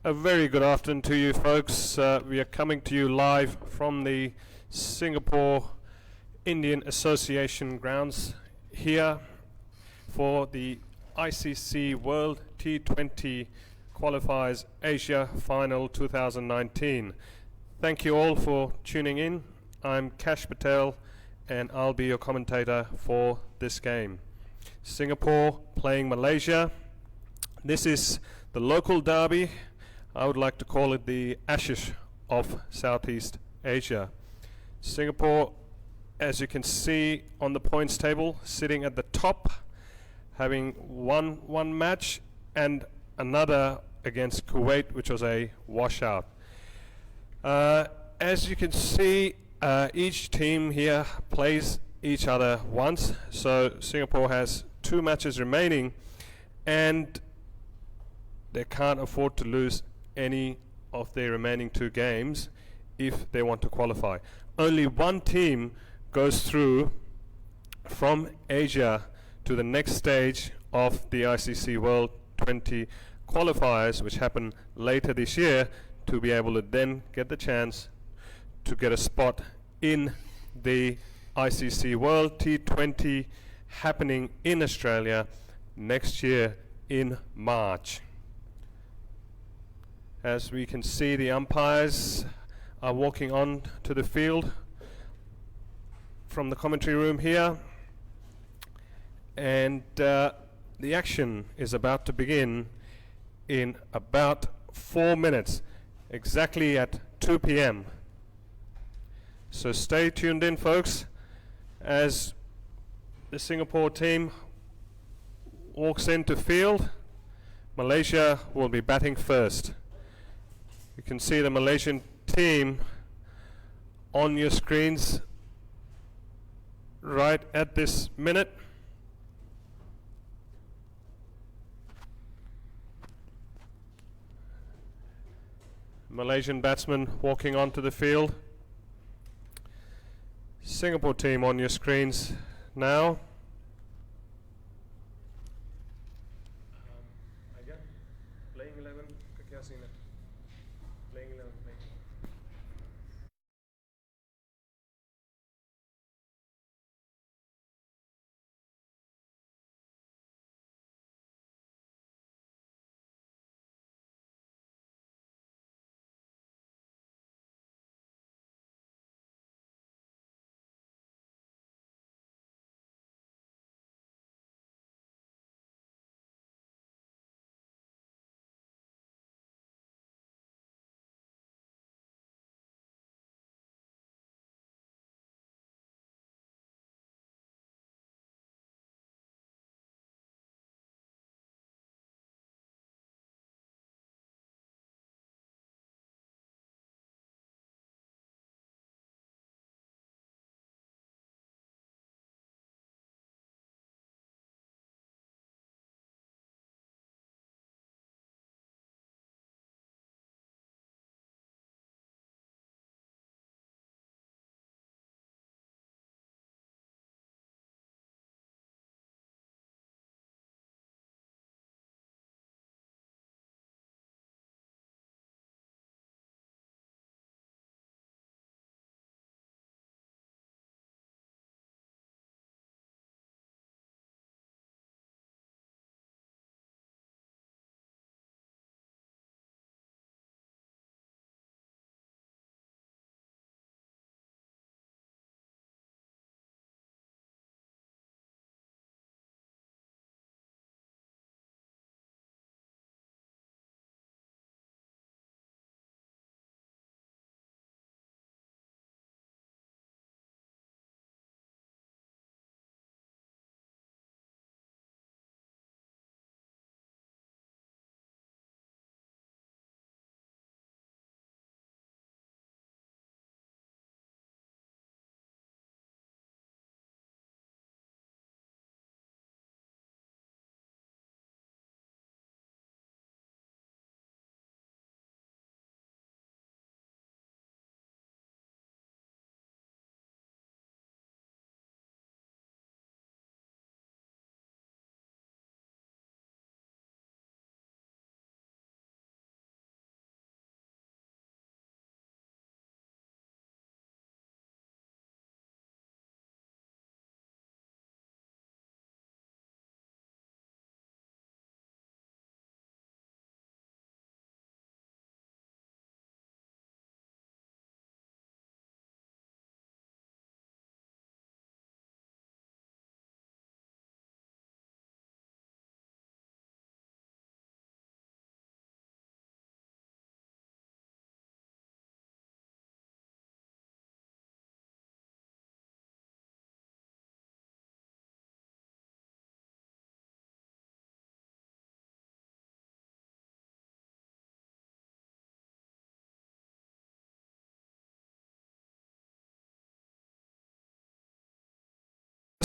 A very good afternoon to you folks. We are coming to you live from the Singapore Indian Association grounds here for the ICC World T20 Qualifiers Asia Final 2019. Thank you all for tuning in. I'm Kash Patel and I'll be your commentator for this game. Singapore playing Malaysia. This is the local derby. I would like to call it the Ashes of Southeast Asia. Singapore, as you can see on the points table, sitting at the top, having won one match and another against Kuwait, which was a washout. As you can see, each team here plays each other once, so Singapore has 2 matches remaining and they can't afford to lose any of their remaining 2 games if they want to qualify. Only one team goes through from Asia to the next stage of the ICC World 20 qualifiers, which happen later this year, to be able to then get the chance to get a spot in the ICC World T20 happening in Australia next year in March. As we can see, the umpires are walking on to the field from the commentary room here, and the action is about to begin in about 4 minutes, exactly at 2 p.m. So stay tuned in, folks, as the Singapore team walks into field. Malaysia will be batting first. You can see the Malaysian team on your screens right at this minute. Malaysian batsman walking onto the field. Singapore team on your screens now. Playing 11, playing 11.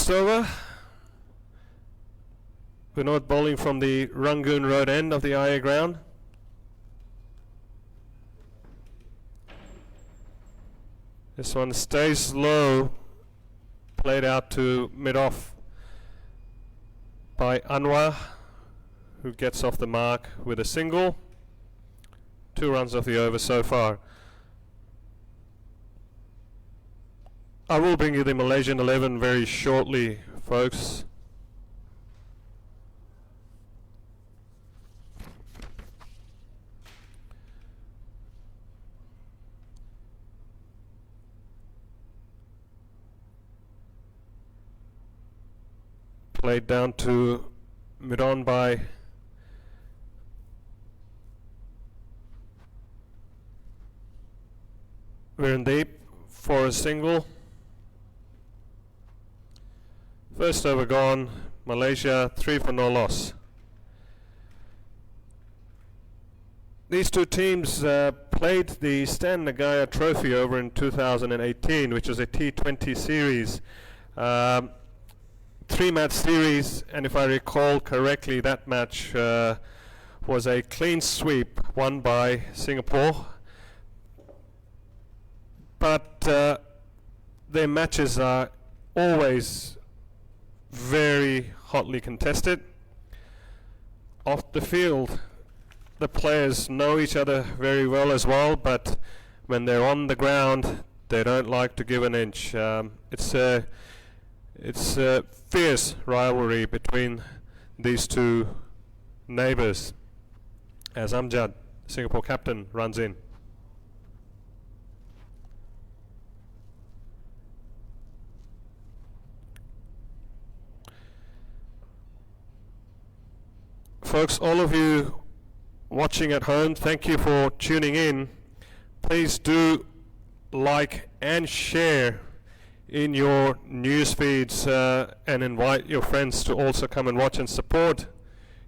First over. Benoit bowling from the Rangoon Road end of the IA ground. This one stays low, played out to mid-off by Anwar, who gets off the mark with a single. 2 runs off the over so far. I will bring you the Malaysian 11 very shortly, folks. Played down to mid-on by Virendeep for a single. First over gone, Malaysia 3 for no loss. These two teams played the Stan Nagaya Trophy over in 2018, which was a T20 series. 3-match series, and if I recall correctly, that match was a clean sweep won by Singapore. But their matches are always very hotly contested. Off the field, the players know each other very well as well, but when they're on the ground, they don't like to give an inch. It's a fierce rivalry between these two neighbours as Amjad, Singapore captain, runs in. Folks, all of you watching at home, thank you for tuning in. Please do like and share in your news feeds and invite your friends to also come and watch and support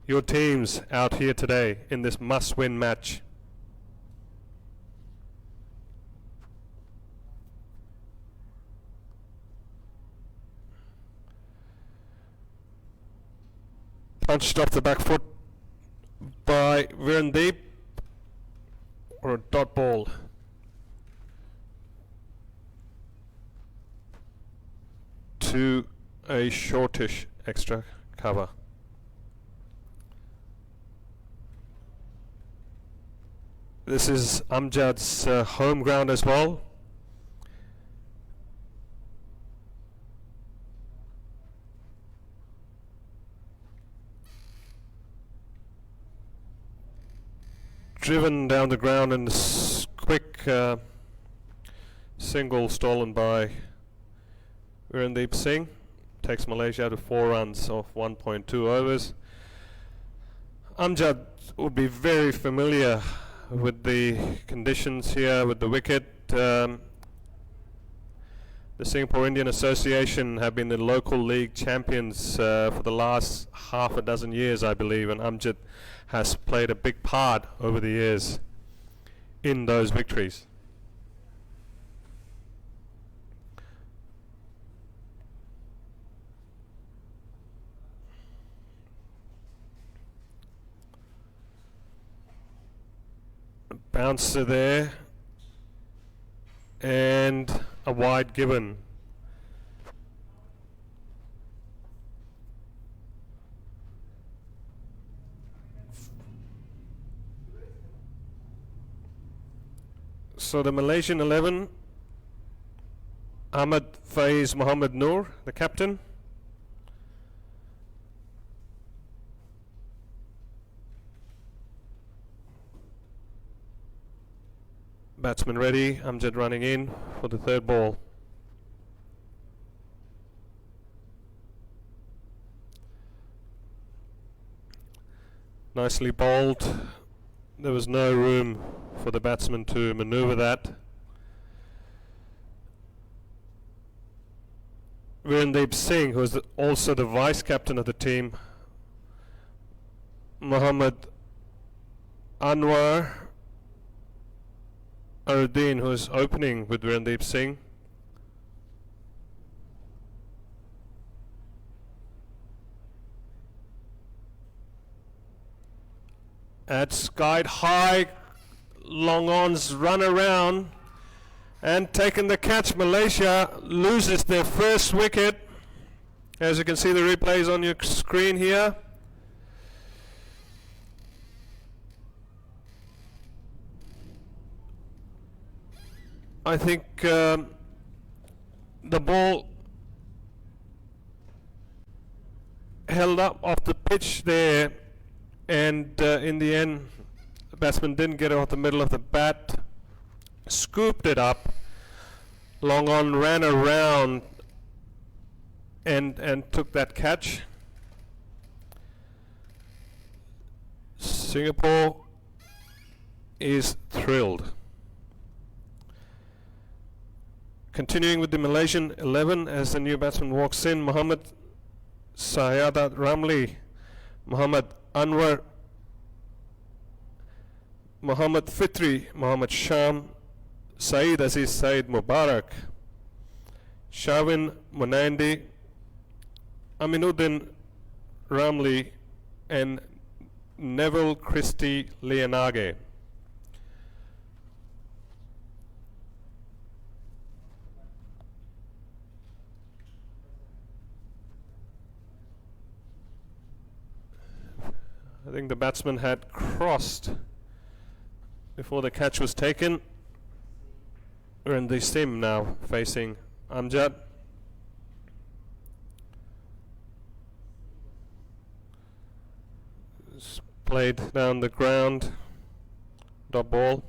your teams out here today in this must-win match. Punched off the back foot by Virendeep, or a dot ball. To a shortish extra cover. This is Amjad's home ground as well. Driven down the ground and quick single stolen by Virendeep Singh. Takes Malaysia to 4 runs off 1.2 overs. Amjad would be very familiar with the conditions here with the wicket. The Singapore Indian Association have been the local league champions for the last half a dozen years, I believe, and Amjad has played a big part over the years in those victories. Bouncer there, and a wide given. So the Malaysian 11, Ahmad Faiz Mohammed Noor, the captain. Batsman ready, Amjad running in for the third ball. Nicely bowled. There was no room for the batsman to manoeuvre that. Virendeep Singh, who is also the vice captain of the team, Muhammad Anwar Aruddin, who is opening with Virendeep Singh. That's guide high. Long on's run around and taken the catch. Malaysia loses their first wicket. As you can see, the replays on your screen here. I think the ball held up off the pitch there, and in the end the batsman didn't get it off the middle of the bat, scooped it up. Long on ran around and took that catch. Singapore is thrilled. Continuing with the Malaysian 11 as the new batsman walks in: Muhammad Sayadat Ramli, Muhammad Anwar, Muhammad Fitri, Muhammad Sham, Saeed Aziz Saeed Mubarak, Shavin Munandi, Aminuddin Ramli, and Neville Christie Leonage. I think the batsman had crossed before the catch was taken. We're in the sim now, facing Amjad. It's played down the ground, dot ball.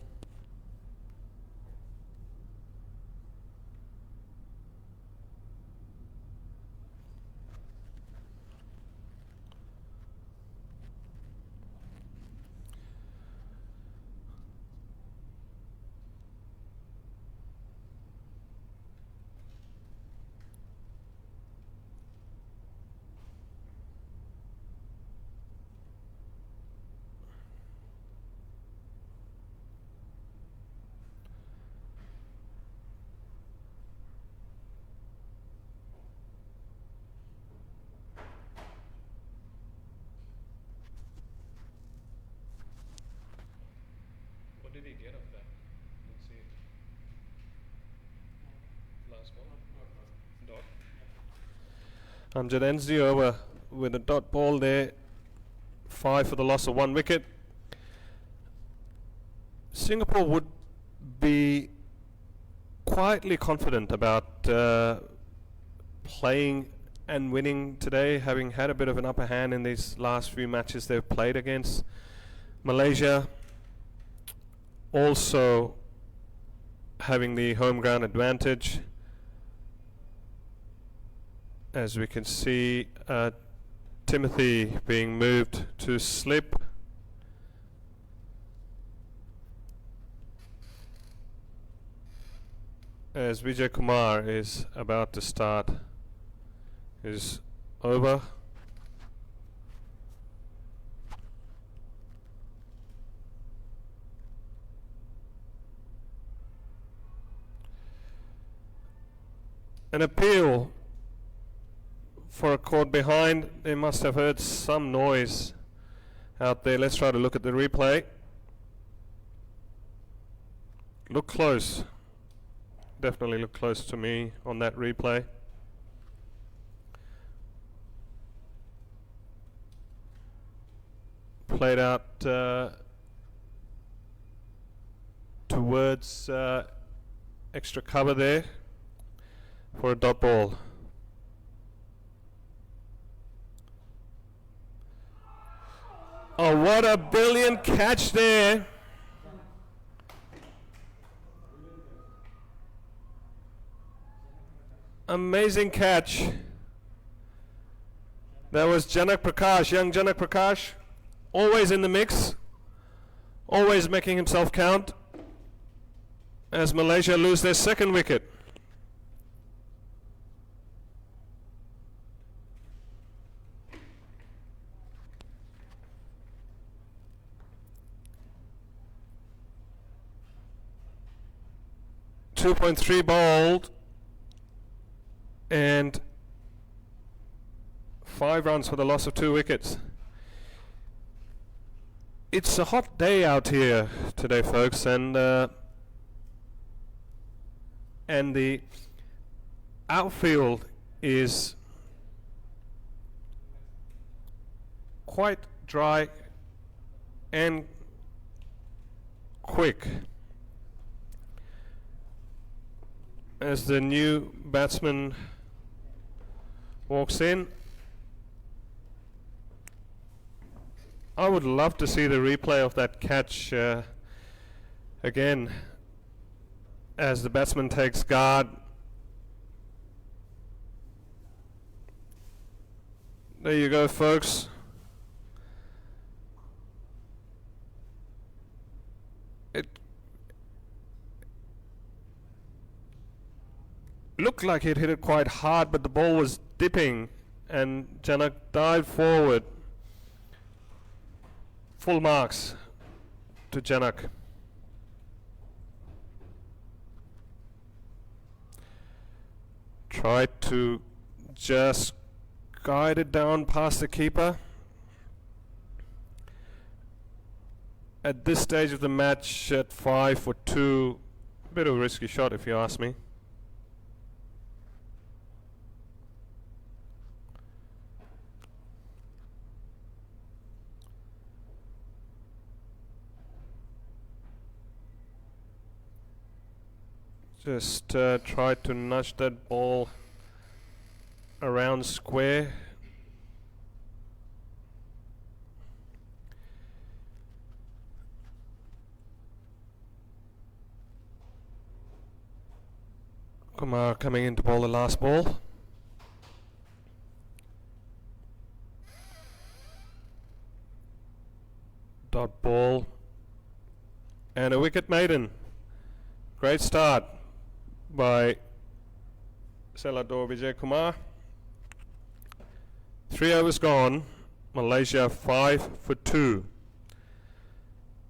What did he get off that? Let's see. Last ball. Dot. Amjad ends the over with a dot ball there. 5 for the loss of 1 wicket. Singapore would be quietly confident about playing and winning today, having had a bit of an upper hand in these last few matches they've played against Malaysia. Also having the home ground advantage. As we can see, Timothy being moved to slip. As Vijay Kumar is about to start his over. An appeal for a caught behind. They must have heard some noise out there. Let's try to look at the replay. Look close. Definitely look close to me on that replay. Played out towards extra cover there for a dot ball. Oh, what a brilliant catch there. Amazing catch. That was Janak Prakash, young Janak Prakash, always in the mix, always making himself count as Malaysia lose their second wicket. .3 bowled and 5 runs for the loss of 2 wickets. It's a hot day out here today, folks, and the outfield is quite dry and quick. As the new batsman walks in, I would love to see the replay of that catch again as the batsman takes guard. There you go, folks. It looked like it hit it quite hard, but the ball was dipping and Janak dived forward. Full marks to Janak. Tried to just guide it down past the keeper. At this stage of the match, at 5 for 2, a bit of a risky shot if you ask me. Just try to nudge that ball around square. Kumar coming in to bowl the last ball. Dot ball. And a wicket maiden. Great start by Selador Vijay Kumar. 3 overs gone. Malaysia 5 for 2.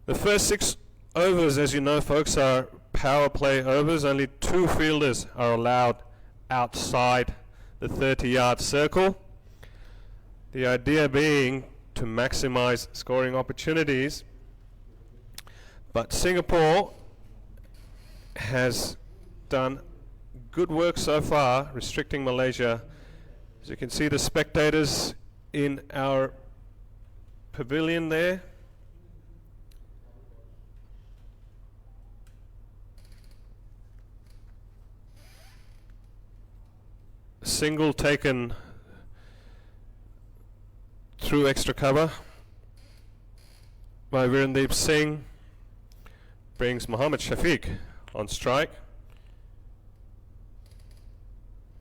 The first 6 overs, as you know, folks, are power play overs. Only 2 fielders are allowed outside the 30-yard circle. The idea being to maximize scoring opportunities. But Singapore has done good work so far, restricting Malaysia. As you can see, the spectators in our pavilion there. Single taken through extra cover by Virendeep Singh brings Mohammad Shafiq on strike,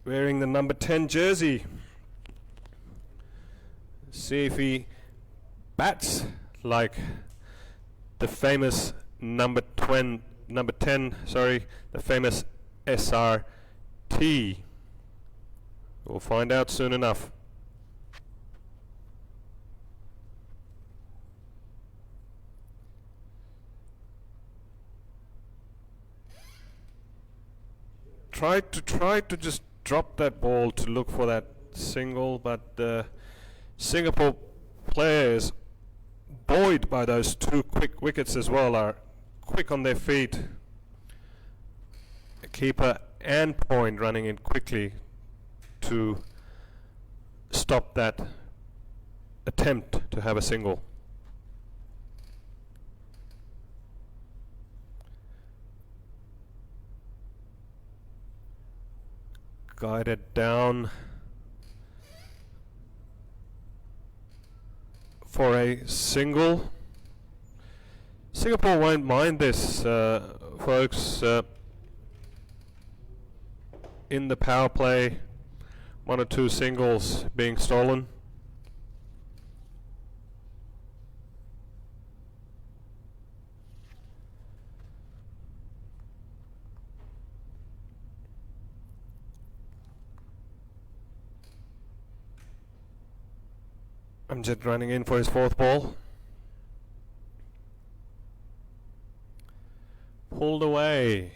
wearing the number 10 jersey. See if he bats like the famous number 10, the famous SRT. We'll find out soon enough. Try to just drop that ball to look for that single, but the Singapore players, buoyed by those 2 quick wickets as well, are quick on their feet. Keeper and Point running in quickly to stop that attempt to have a single. Guided down for a single. Singapore won't mind this, folks. In the power play, 1 or 2 singles being stolen. Amjad running in for his 4th ball. Pulled away.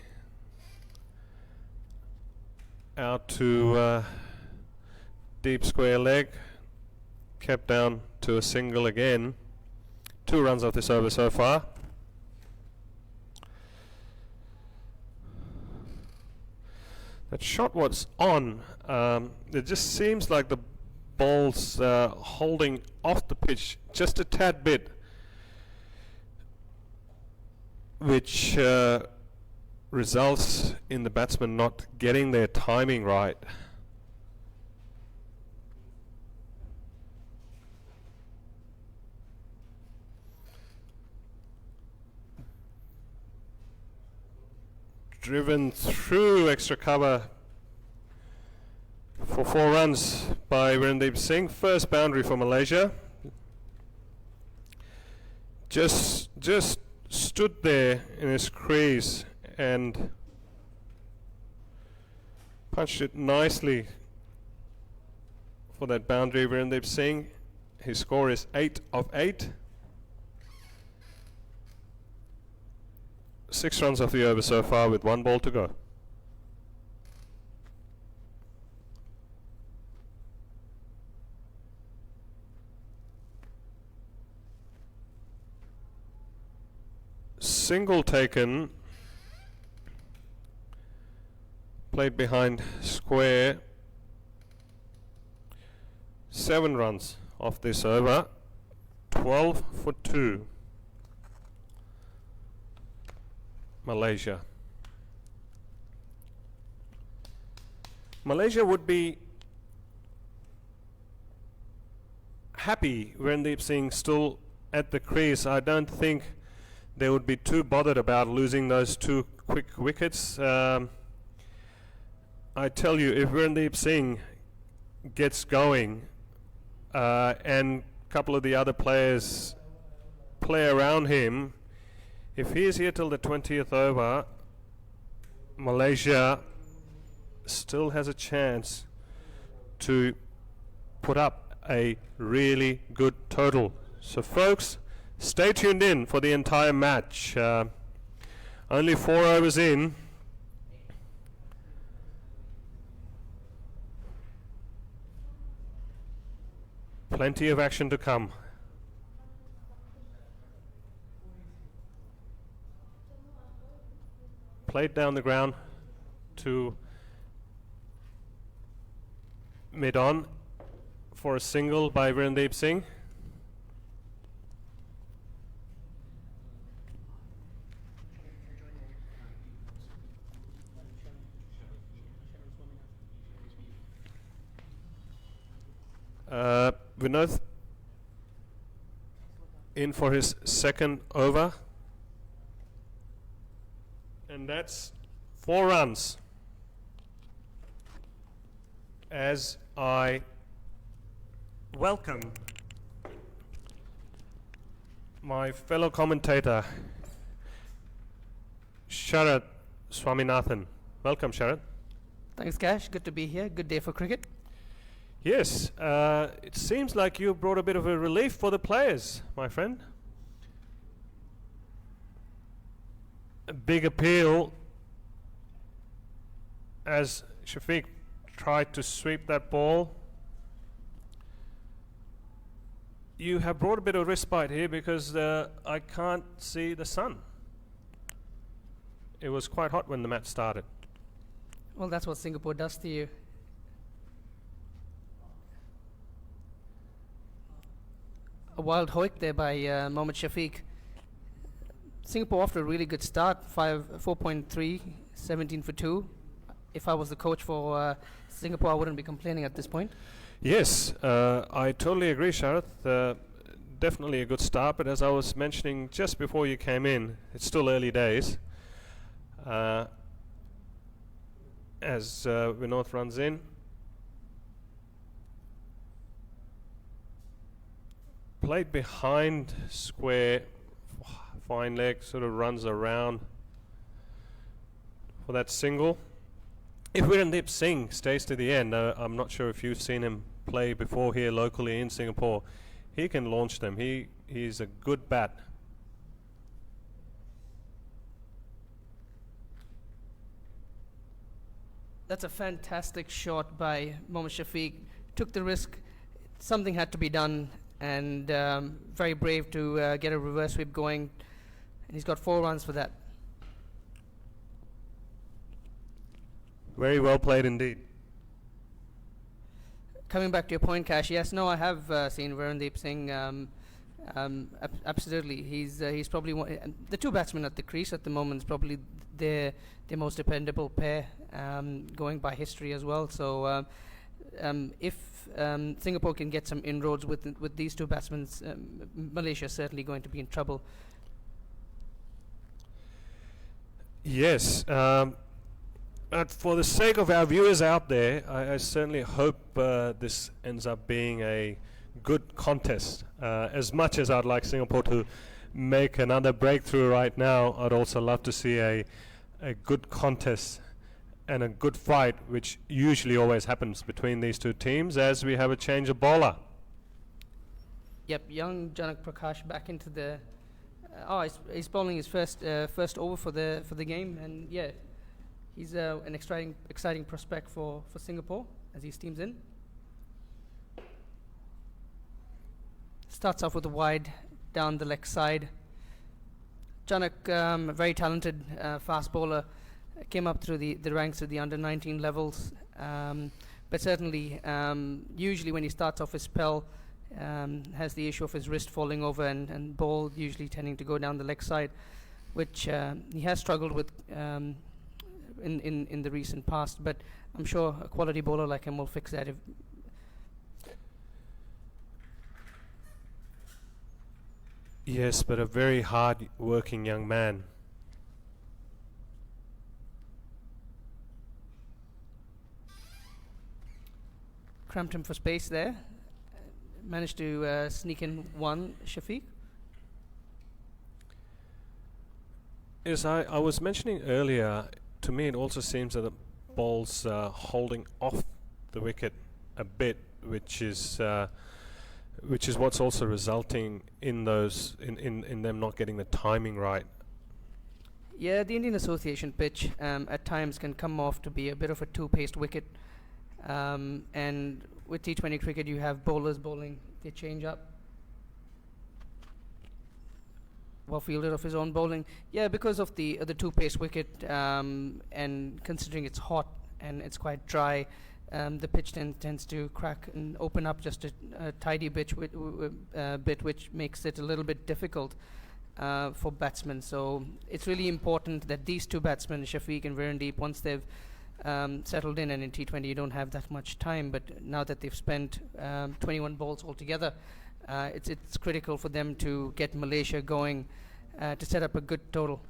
Out to deep square leg. Kept down to a single again. 2 runs of this over so far. That shot was on. It just seems like the ball's holding off the pitch just a tad bit, which results in the batsman not getting their timing right. Driven through extra cover for 4 runs by Virendeep Singh. First boundary for Malaysia. Just stood there in his crease and punched it nicely for that boundary. Virendeep Singh, his score is 8 of 8. 6 runs off the over so far with 1 ball to go. Single taken, played behind square. 7 runs off this over, 12 for 2. Malaysia. Malaysia would be happy Virendeep Singh still at the crease. I don't think they would be too bothered about losing those 2 quick wickets. I tell you, if Virendeep Singh gets going and a couple of the other players play around him, if he is here till the 20th over, Malaysia still has a chance to put up a really good total. So folks, stay tuned in for the entire match. Only 4 overs in. Plenty of action to come. Played down the ground to mid-on for a single by Virendeep Singh. Vinod in for his second over. And that's 4 runs. As I welcome my fellow commentator, Sharad Swaminathan. Welcome, Sharad. Thanks, Cash. Good to be here. Good day for cricket. Yes, it seems like you brought a bit of a relief for the players, my friend. A big appeal as Shafiq tried to sweep that ball. You have brought a bit of respite here because I can't see the sun. It was quite hot when the match started. Well, that's what Singapore does to you. A wild hoik there by Mohammad Shafiq. Singapore off to a really good start, 4.3, 17 for 2. If I was the coach for Singapore, I wouldn't be complaining at this point. Yes, I totally agree, Sharath. Definitely a good start, but as I was mentioning just before you came in, it's still early days. As Vinod runs in. Played behind square, fine leg, sort of runs around for that single. If Virendeep Singh stays to the end, I'm not sure if you've seen him play before here locally in Singapore. He can launch them. He's a good bat. That's a fantastic shot by Mohammad Shafiq. Took the risk. Something had to be done. and very brave to get a reverse sweep going, and he's got 4 runs for that. Very well played indeed. Coming back to your point, Cash, yes, no, I have seen Varundeep Singh. Absolutely, he's probably the 2 batsmen at the crease at the moment is probably their most dependable pair, going by history as well. So if Singapore can get some inroads with these 2 batsmen, Malaysia is certainly going to be in trouble. Yes. But for the sake of our viewers out there, I certainly hope this ends up being a good contest. As much as I'd like Singapore to make another breakthrough right now, I'd also love to see a good contest and a good fight, which usually always happens between these 2 teams, as we have a change of bowler. Yep, young Janak Prakash back into the. He's bowling his first over for the game, and yeah. He's an exciting prospect for Singapore as he steams in. Starts off with a wide down the leg side. Janak, a very talented fast bowler, came up through the ranks of the under-19 levels, but certainly usually when he starts off his spell, has the issue of his wrist falling over and ball usually tending to go down the leg side, which he has struggled with in the recent past, but I'm sure a quality bowler like him will fix that. Yes, but a very hard working young man. Cramped him for space there. Managed to sneak in 1, Shafiq. Yes, I was mentioning earlier, to me it also seems that the ball's holding off the wicket a bit, which is what's also resulting in those in them not getting the timing right. Yeah, the Indian Association pitch at times can come off to be a bit of a 2-paced wicket, and with T20 cricket you have bowlers bowling their change up. Well fielded of his own bowling. Yeah, because of the 2-pace wicket, and considering it's hot and it's quite dry, the pitch tends to crack and open up just a tidy bit, which makes it a little bit difficult for batsmen. So it's really important that these 2 batsmen, Shafiq and Varundeep, once they've settled in, and in T20 you don't have that much time, but now that they've spent 21 balls altogether, it's critical for them to get Malaysia going to set up a good total.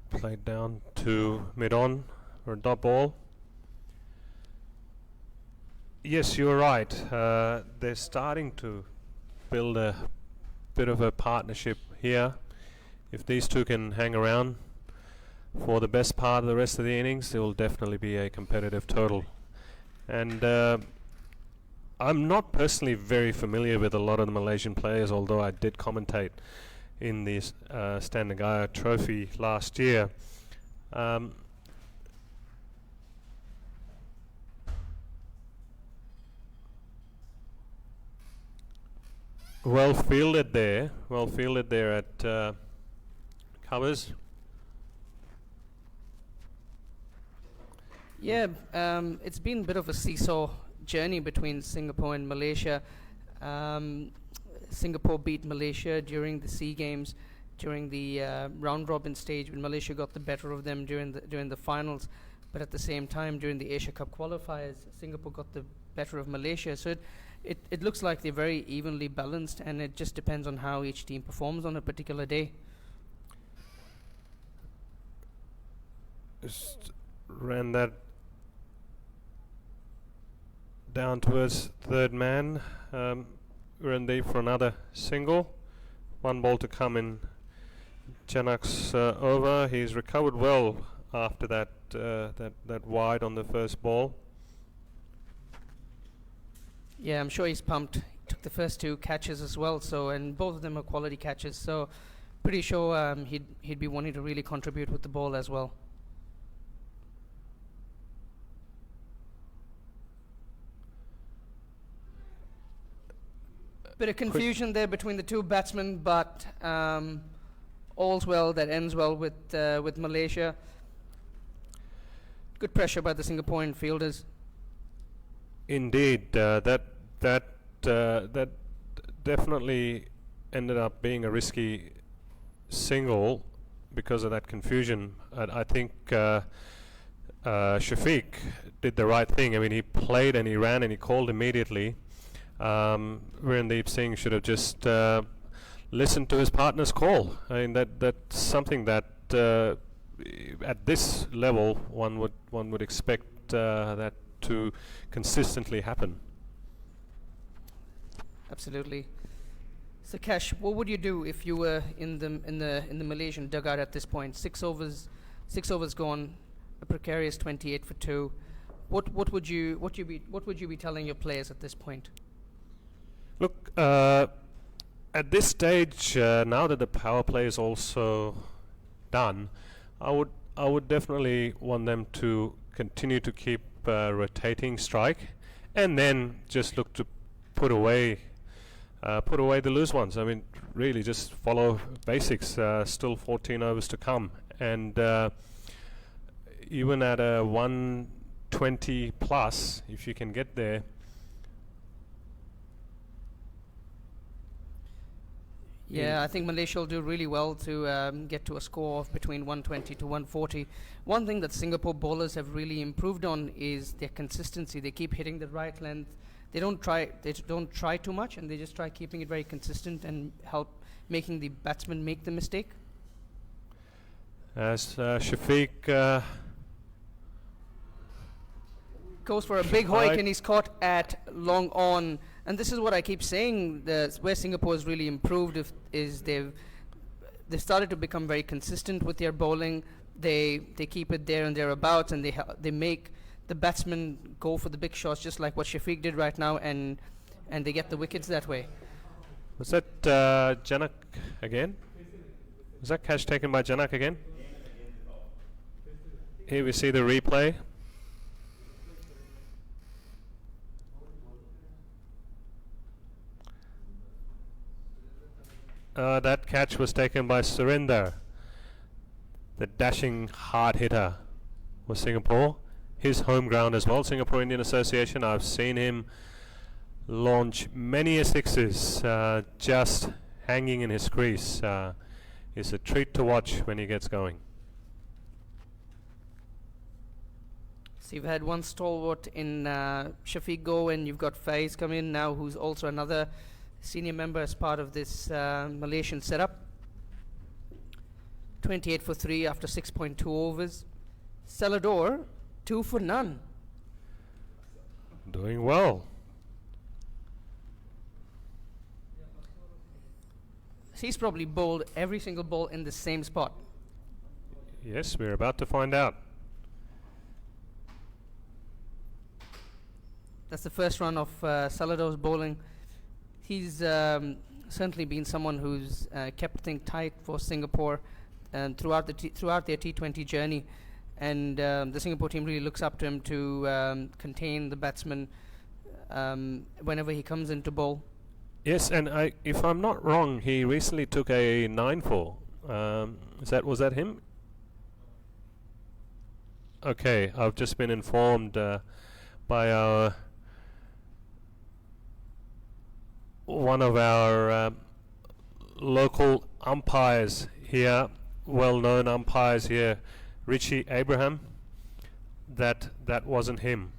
Played down to mid-on for a dot ball. Yes, you're right. They're starting to build a bit of a partnership here. If these 2 can hang around for the best part of the rest of the innings, there will definitely be a competitive total. And I'm not personally very familiar with a lot of the Malaysian players, although I did commentate in the Stan Negara Trophy last year. Well fielded there at covers. Yeah, it's been a bit of a seesaw journey between Singapore and Malaysia. Singapore beat Malaysia during the SEA Games, during the round robin stage when Malaysia got the better of them during the finals, but at the same time during the Asia Cup qualifiers, Singapore got the better of Malaysia. So it looks like they're very evenly balanced, and it just depends on how each team performs on a particular day. Just ran that down towards third man. Randeep for another single. 1 ball to come in Janak's over. He's recovered well after that wide on the first ball. Yeah, I'm sure he's pumped. He took the first 2 catches as well, and both of them are quality catches. So pretty sure he'd be wanting to really contribute with the ball as well. Bit of confusion there between the two batsmen, but all's well that ends well with Malaysia. Good pressure by the Singaporean fielders. Indeed, that definitely ended up being a risky single because of that confusion. I think Shafiq did the right thing. I mean, he played and he ran and he called immediately. Virendeep Singh should have just listened to his partner's call. I mean, that's something that at this level one would expect that to consistently happen. Absolutely. So Cash, what would you do if you were in the Malaysian dugout at this point? Six overs gone, a precarious 28 for 2. What would you be telling your players at this point? Look, at this stage, now that the power play is also done, I would definitely want them to continue to keep rotating strike, and then just look to put away the loose ones. I mean, really just follow basics. Still 14 overs to come, and even at a 120 plus, if you can get there. Yeah, I think Malaysia will do really well to get to a score of between 120 to 140. One thing that Singapore bowlers have really improved on is their consistency. They keep hitting the right length. They don't try too much, and they just try keeping it very consistent and help making the batsman make the mistake. As Shafiq goes for a big hoik, and he's caught at long on. And this is what I keep saying, where Singapore has really improved is they've started to become very consistent with their bowling. They keep it there and thereabouts, and they make the batsmen go for the big shots, just like what Shafiq did right now, and they get the wickets that way. Was that Janak again? Was that catch taken by Janak again? Here we see the replay. That catch was taken by Surinder, the dashing hard hitter for Singapore. His home ground as well, Singapore Indian Association. I've seen him launch many a sixes just hanging in his crease. It's a treat to watch when he gets going. So you've had one stalwart in Shafiq go, and you've got Faiz come in now, who's also another senior member as part of this Malaysian setup. 28 for 3 after 6.2 overs. Salador, 2 for none. Doing well. He's probably bowled every single ball in the same spot. Yes, we're about to find out. That's the first run of Salador's bowling. He's certainly been someone who's kept things tight for Singapore and throughout their T20 journey, and the Singapore team really looks up to him to contain the batsman whenever he comes into bowl. Yes, and if I'm not wrong, he recently took a 9-4. Was that him? Okay, I've just been informed by one of our local umpires here, well-known umpires here, Richie Abraham, that wasn't him.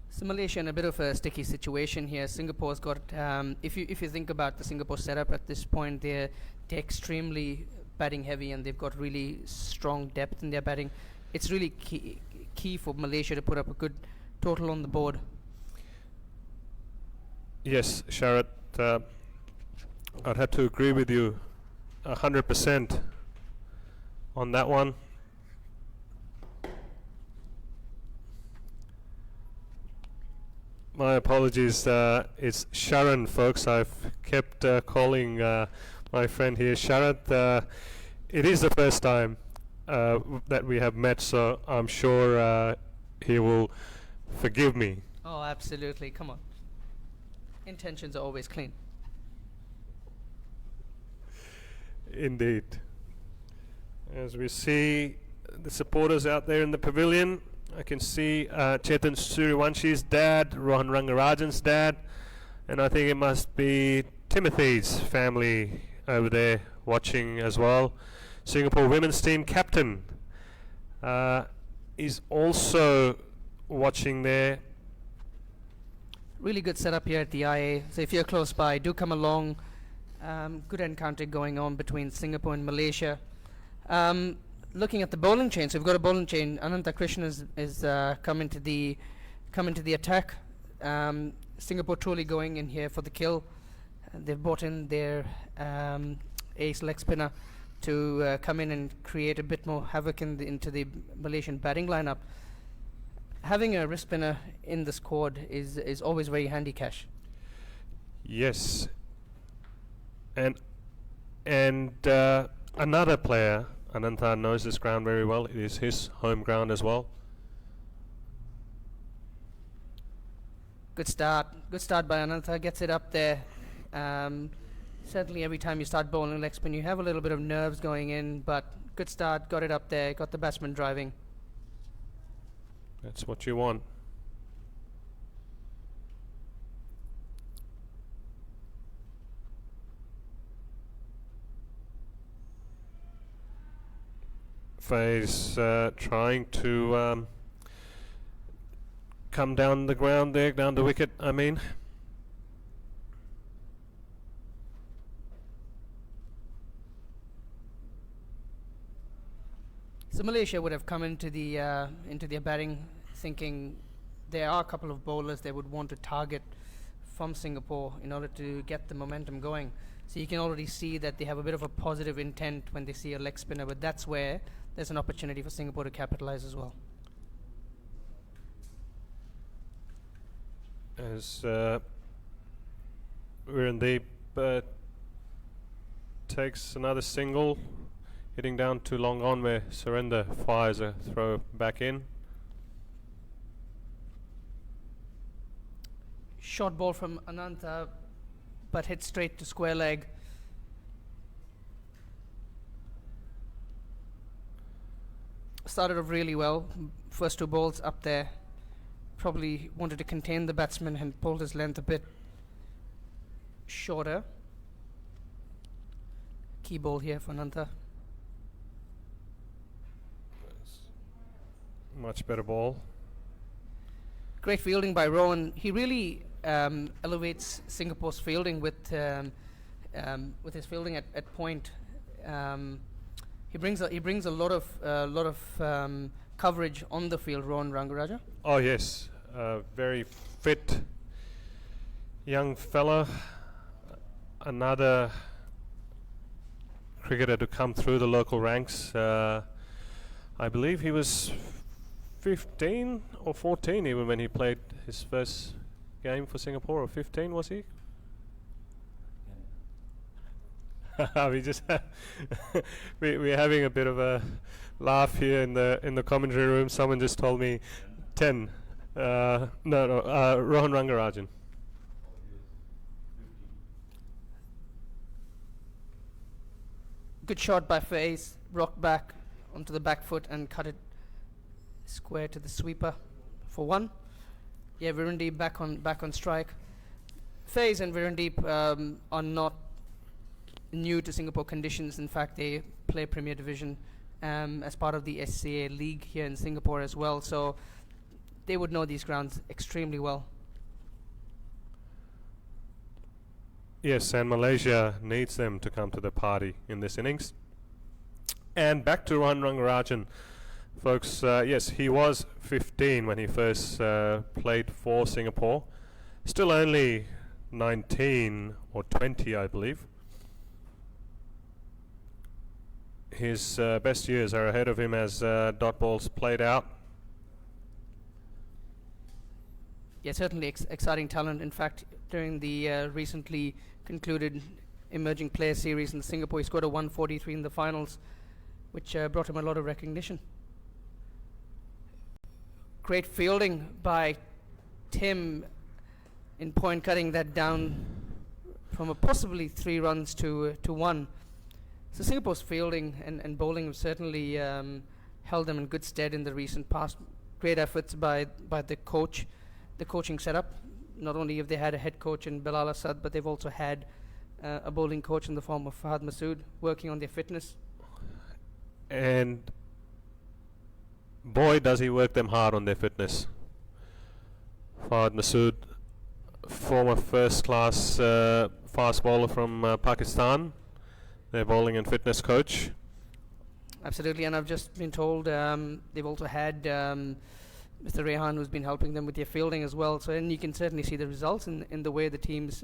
So Malaysia in a bit of a sticky situation here. Singapore's got, if you think about the Singapore setup at this point, they're extremely batting heavy, and they've got really strong depth in their batting. It's really key for Malaysia to put up a good total on the board. Yes, Sharad, I'd have to agree with you 100% on that one. My apologies, it's Sharon, folks. I've kept calling my friend here Sharad. It is the first time that we have met, so I'm sure he will forgive me. Oh, absolutely. Come on. Intentions are always clean. Indeed. As we see the supporters out there in the pavilion, I can see Chetan Suriwanshi's dad, Rohan Rangarajan's dad, and I think it must be Timothy's family over there watching as well. Singapore women's team captain is also watching there. Really good setup here at the IA. So if you're close by, do come along. Good encounter going on between Singapore and Malaysia. Looking at the bowling chain, so we've got a bowling chain. Ananta Krishnan is coming to the attack. Singapore truly going in here for the kill. They've brought in their ace leg spinner to come in and create a bit more havoc into the Malaysian batting lineup. Having a wrist spinner in the squad is always very handy, Cash. Yes. And another player, Ananta knows this ground very well. It is his home ground as well. Good start by Ananta. Gets it up there. Certainly every time you start bowling leg spin, you have a little bit of nerves going in, but good start. Got it up there. Got the batsman driving. That's what you want. Faye's trying to come down the ground there, down the wicket, I mean. So Malaysia would have come into their batting thinking there are a couple of bowlers they would want to target from Singapore in order to get the momentum going. So you can already see that they have a bit of a positive intent when they see a leg spinner, but that's where there's an opportunity for Singapore to capitalize as well. As Virendeep takes another single, hitting down to long on where Surrender fires a throw back in. Short ball from Ananta, but hit straight to square leg. Started off really well. First two balls up there. Probably wanted to contain the batsman and pulled his length a bit shorter. Key ball here for Ananta. Much better ball. Great fielding by Rowan. He really elevates Singapore's fielding with his fielding at point. He brings a lot of coverage on the field. Rowan Rangaraja. Oh yes, very fit young fella. Another cricketer to come through the local ranks. I believe he was 15 or 14 even when he played his first game for Singapore, or 15 was he? We just we're having a bit of a laugh here in the commentary room. Someone just told me 10. Rohan Rangarajan. Good shot by Faze. Rocked back onto the back foot and cut it square to the sweeper for one. Yeah, Virendeep back on strike. Faze and Virendeep are not new to Singapore conditions. In fact, they play Premier Division as part of the SCA League here in Singapore as well. So they would know these grounds extremely well. Yes, and Malaysia needs them to come to the party in this innings. And back to Rohan Rangarajan. Folks, yes, he was 15 when he first played for Singapore. Still only 19 or 20, I believe. His best years are ahead of him as dot balls played out. Yeah, certainly exciting talent. In fact, during the recently concluded Emerging Player Series in Singapore, he scored a 143 in the finals. which brought him a lot of recognition. Great fielding by Tim in point, cutting that down from a possibly 3 runs to 1. So Singapore's fielding and bowling have certainly held them in good stead in the recent past. Great efforts by the coach, the coaching setup. Not only have they had a head coach in Bilal Asad, but they've also had a bowling coach in the form of Fahad Masood working on their fitness. And boy, does he work them hard on their fitness. Fahad Masood, former first-class fast bowler from Pakistan, their bowling and fitness coach. Absolutely, and I've just been told they've also had Mr. Rehan, who's been helping them with their fielding as well. So, and you can certainly see the results in the way the team's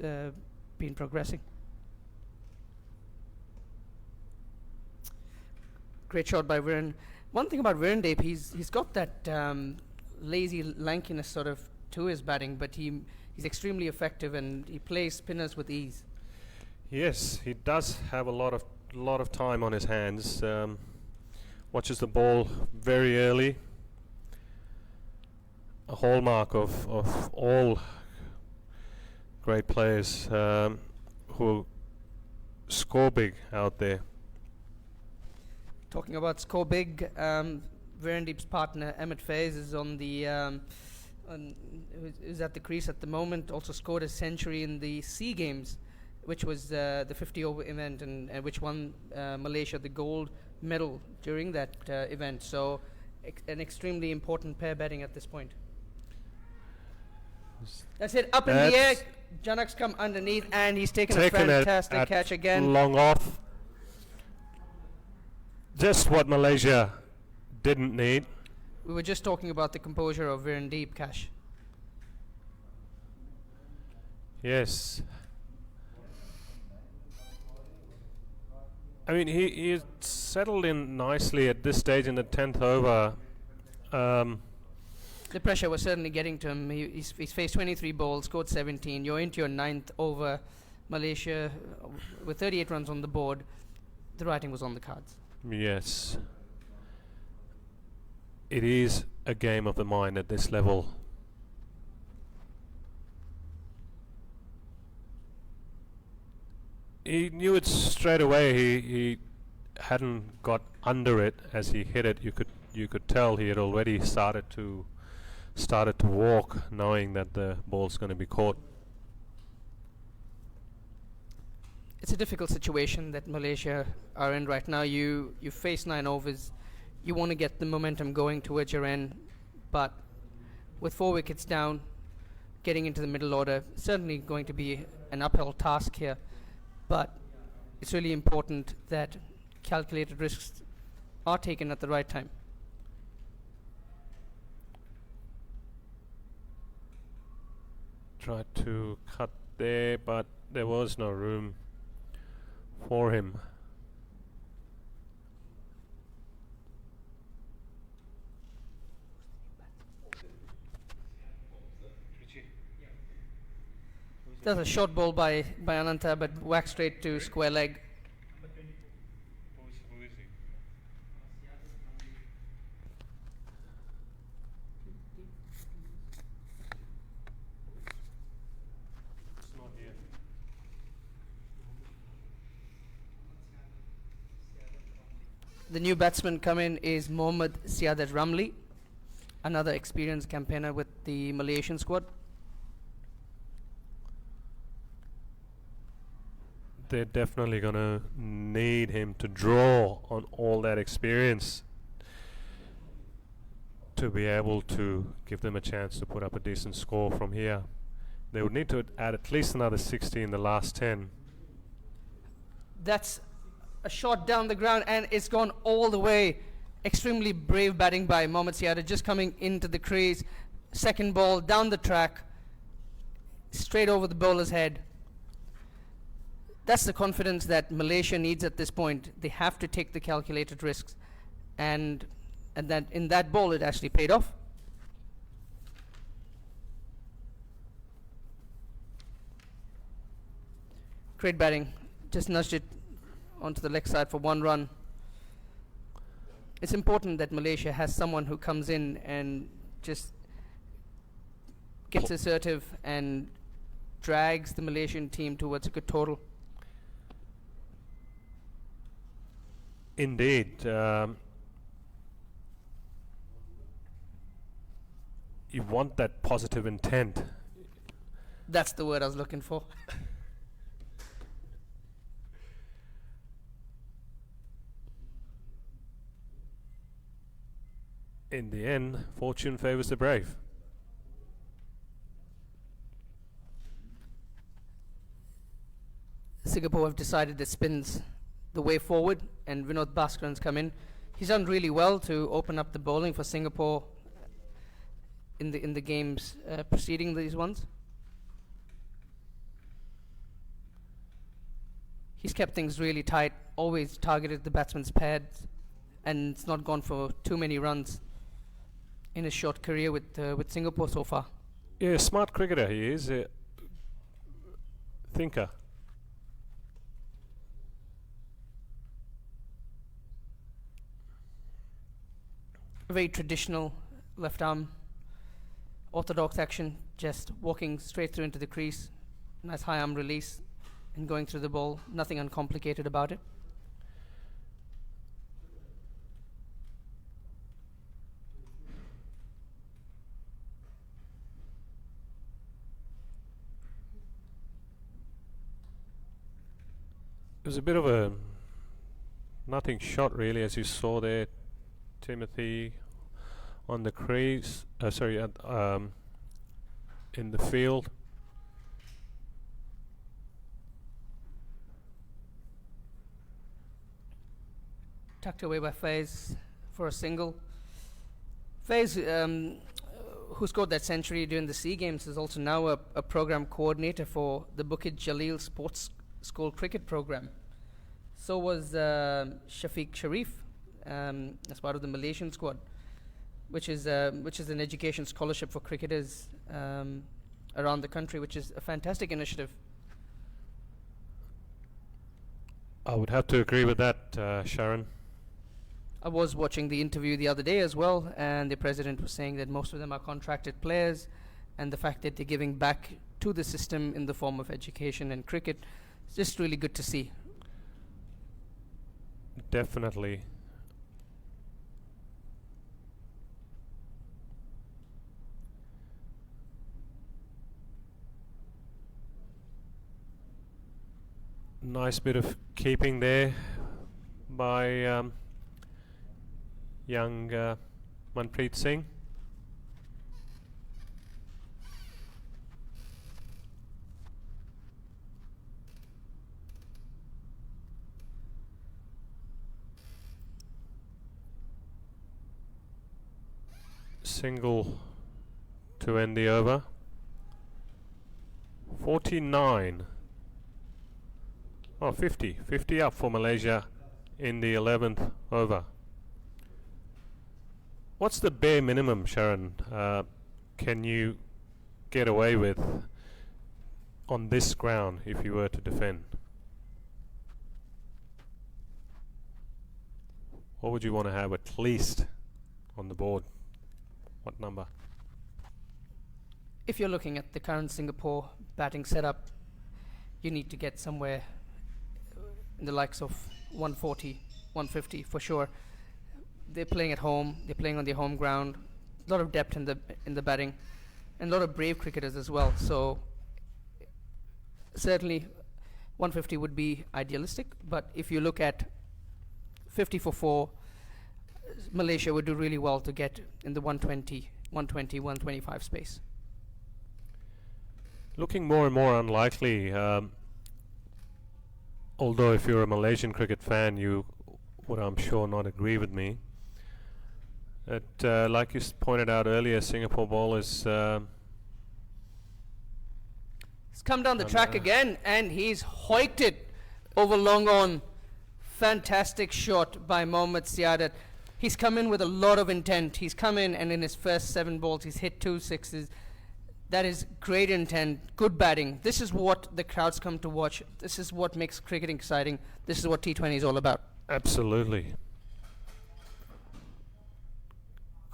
been progressing. Great shot by Viren. One thing about Virendeep, he's got that lazy lankiness sort of to his batting, but he's extremely effective and he plays spinners with ease. Yes, he does have a lot of time on his hands. Watches the ball very early. A hallmark of all great players who score big out there. Talking about score big, Virendeep's partner Emmett Faiz is on the is at the crease at the moment. Also scored a century in the SEA Games, which was the 50-over event, and which won Malaysia the gold medal during that event. So an extremely important pair batting at this point. That's it, up in the air. Janak's come underneath, and he's taken a fantastic catch again. Long off. Just what Malaysia didn't need. We were just talking about the composure of Virendeep, Cash. Yes. I mean, he settled in nicely at this stage in the 10th over. The pressure was certainly getting to him. He's faced 23 balls, scored 17. You're into your 9th over. Malaysia with 38 runs on the board. The writing was on the cards. Yes. It is a game of the mind at this level. He knew it straight away. He hadn't got under it as he hit it. You could tell he had already started to walk, knowing that the ball's going to be caught. It's a difficult situation that Malaysia are in right now. You face 9 overs. You want to get the momentum going towards your end, but with 4 wickets down, getting into the middle order, certainly going to be an uphill task here. But it's really important that calculated risks are taken at the right time. Tried to cut there, but there was no room for him. That's a short ball by Ananta, but whacked straight to square leg. The new batsman come in is Mohammad Siadat Ramli, another experienced campaigner with the Malaysian squad. They're definitely going to need him to draw on all that experience to be able to give them a chance to put up a decent score from here. They would need to add at least another 60 in the last 10. That's a shot down the ground, and it's gone all the way. Extremely brave batting by Mohammad Siadat, just coming into the crease. Second ball down the track, straight over the bowler's head. That's the confidence that Malaysia needs at this point. They have to take the calculated risks, and that in that ball it actually paid off. Great batting, just nudged it onto the leg side for 1 run. it's important that Malaysia has someone who comes in and just gets assertive and drags the Malaysian team towards a good total. Indeed. You want that positive intent. That's the word I was looking for. In the end, fortune favors the brave. Singapore have decided that spin's the way forward, and Vinod Bhaskaran's come in. He's done really well to open up the bowling for Singapore in the games preceding these ones. He's kept things really tight, always targeted the batsman's pads, and it's not gone for too many runs in his short career with Singapore so far. Yeah, smart cricketer he is. Thinker. Very traditional left arm, orthodox action, just walking straight through into the crease, nice high arm release, and going through the ball. Nothing uncomplicated about it. It was a bit of a nothing shot really, as you saw there, Timothy, on the crease. In the field. Tucked away by Faiz for a single. Faiz, who scored that century during the SEA Games, is also now a program coordinator for the Bukit Jalil Sports School cricket program. So was Shafiq Sharif, as part of the Malaysian squad, which is an education scholarship for cricketers around the country, which is a fantastic initiative. I would have to agree with that, Sharon. I was watching the interview the other day as well, and the president was saying that most of them are contracted players, and the fact that they're giving back to the system in the form of education and cricket, it's just really good to see. Definitely. Nice bit of keeping there by young Manpreet Singh. Single to end the over. 49. 50. 50 up for Malaysia in the 11th over. What's the bare minimum, Sharon, can you get away with on this ground if you were to defend? What would you want to have at least on the board? What number? If you're looking at the current Singapore batting setup, you need to get somewhere in the likes of 140, 150 for sure. They're playing at home, they're playing on their home ground, a lot of depth in the batting, and a lot of brave cricketers as well. So certainly 150 would be idealistic, but if you look at 50 for 4, Malaysia would do really well to get in the 120, 125 space. Looking more and more unlikely, although if you're a Malaysian cricket fan, you would, I'm sure, not agree with me. That, like you pointed out earlier, Singapore bowlers... He's come down the track again, and he's hoiked it over long on. Fantastic shot by Mohammad Siadat. He's come in with a lot of intent. He's come in, and in his first 7 balls, he's hit 2 sixes. That is great intent, good batting. This is what the crowds come to watch. This is what makes cricket exciting. This is what T20 is all about. Absolutely.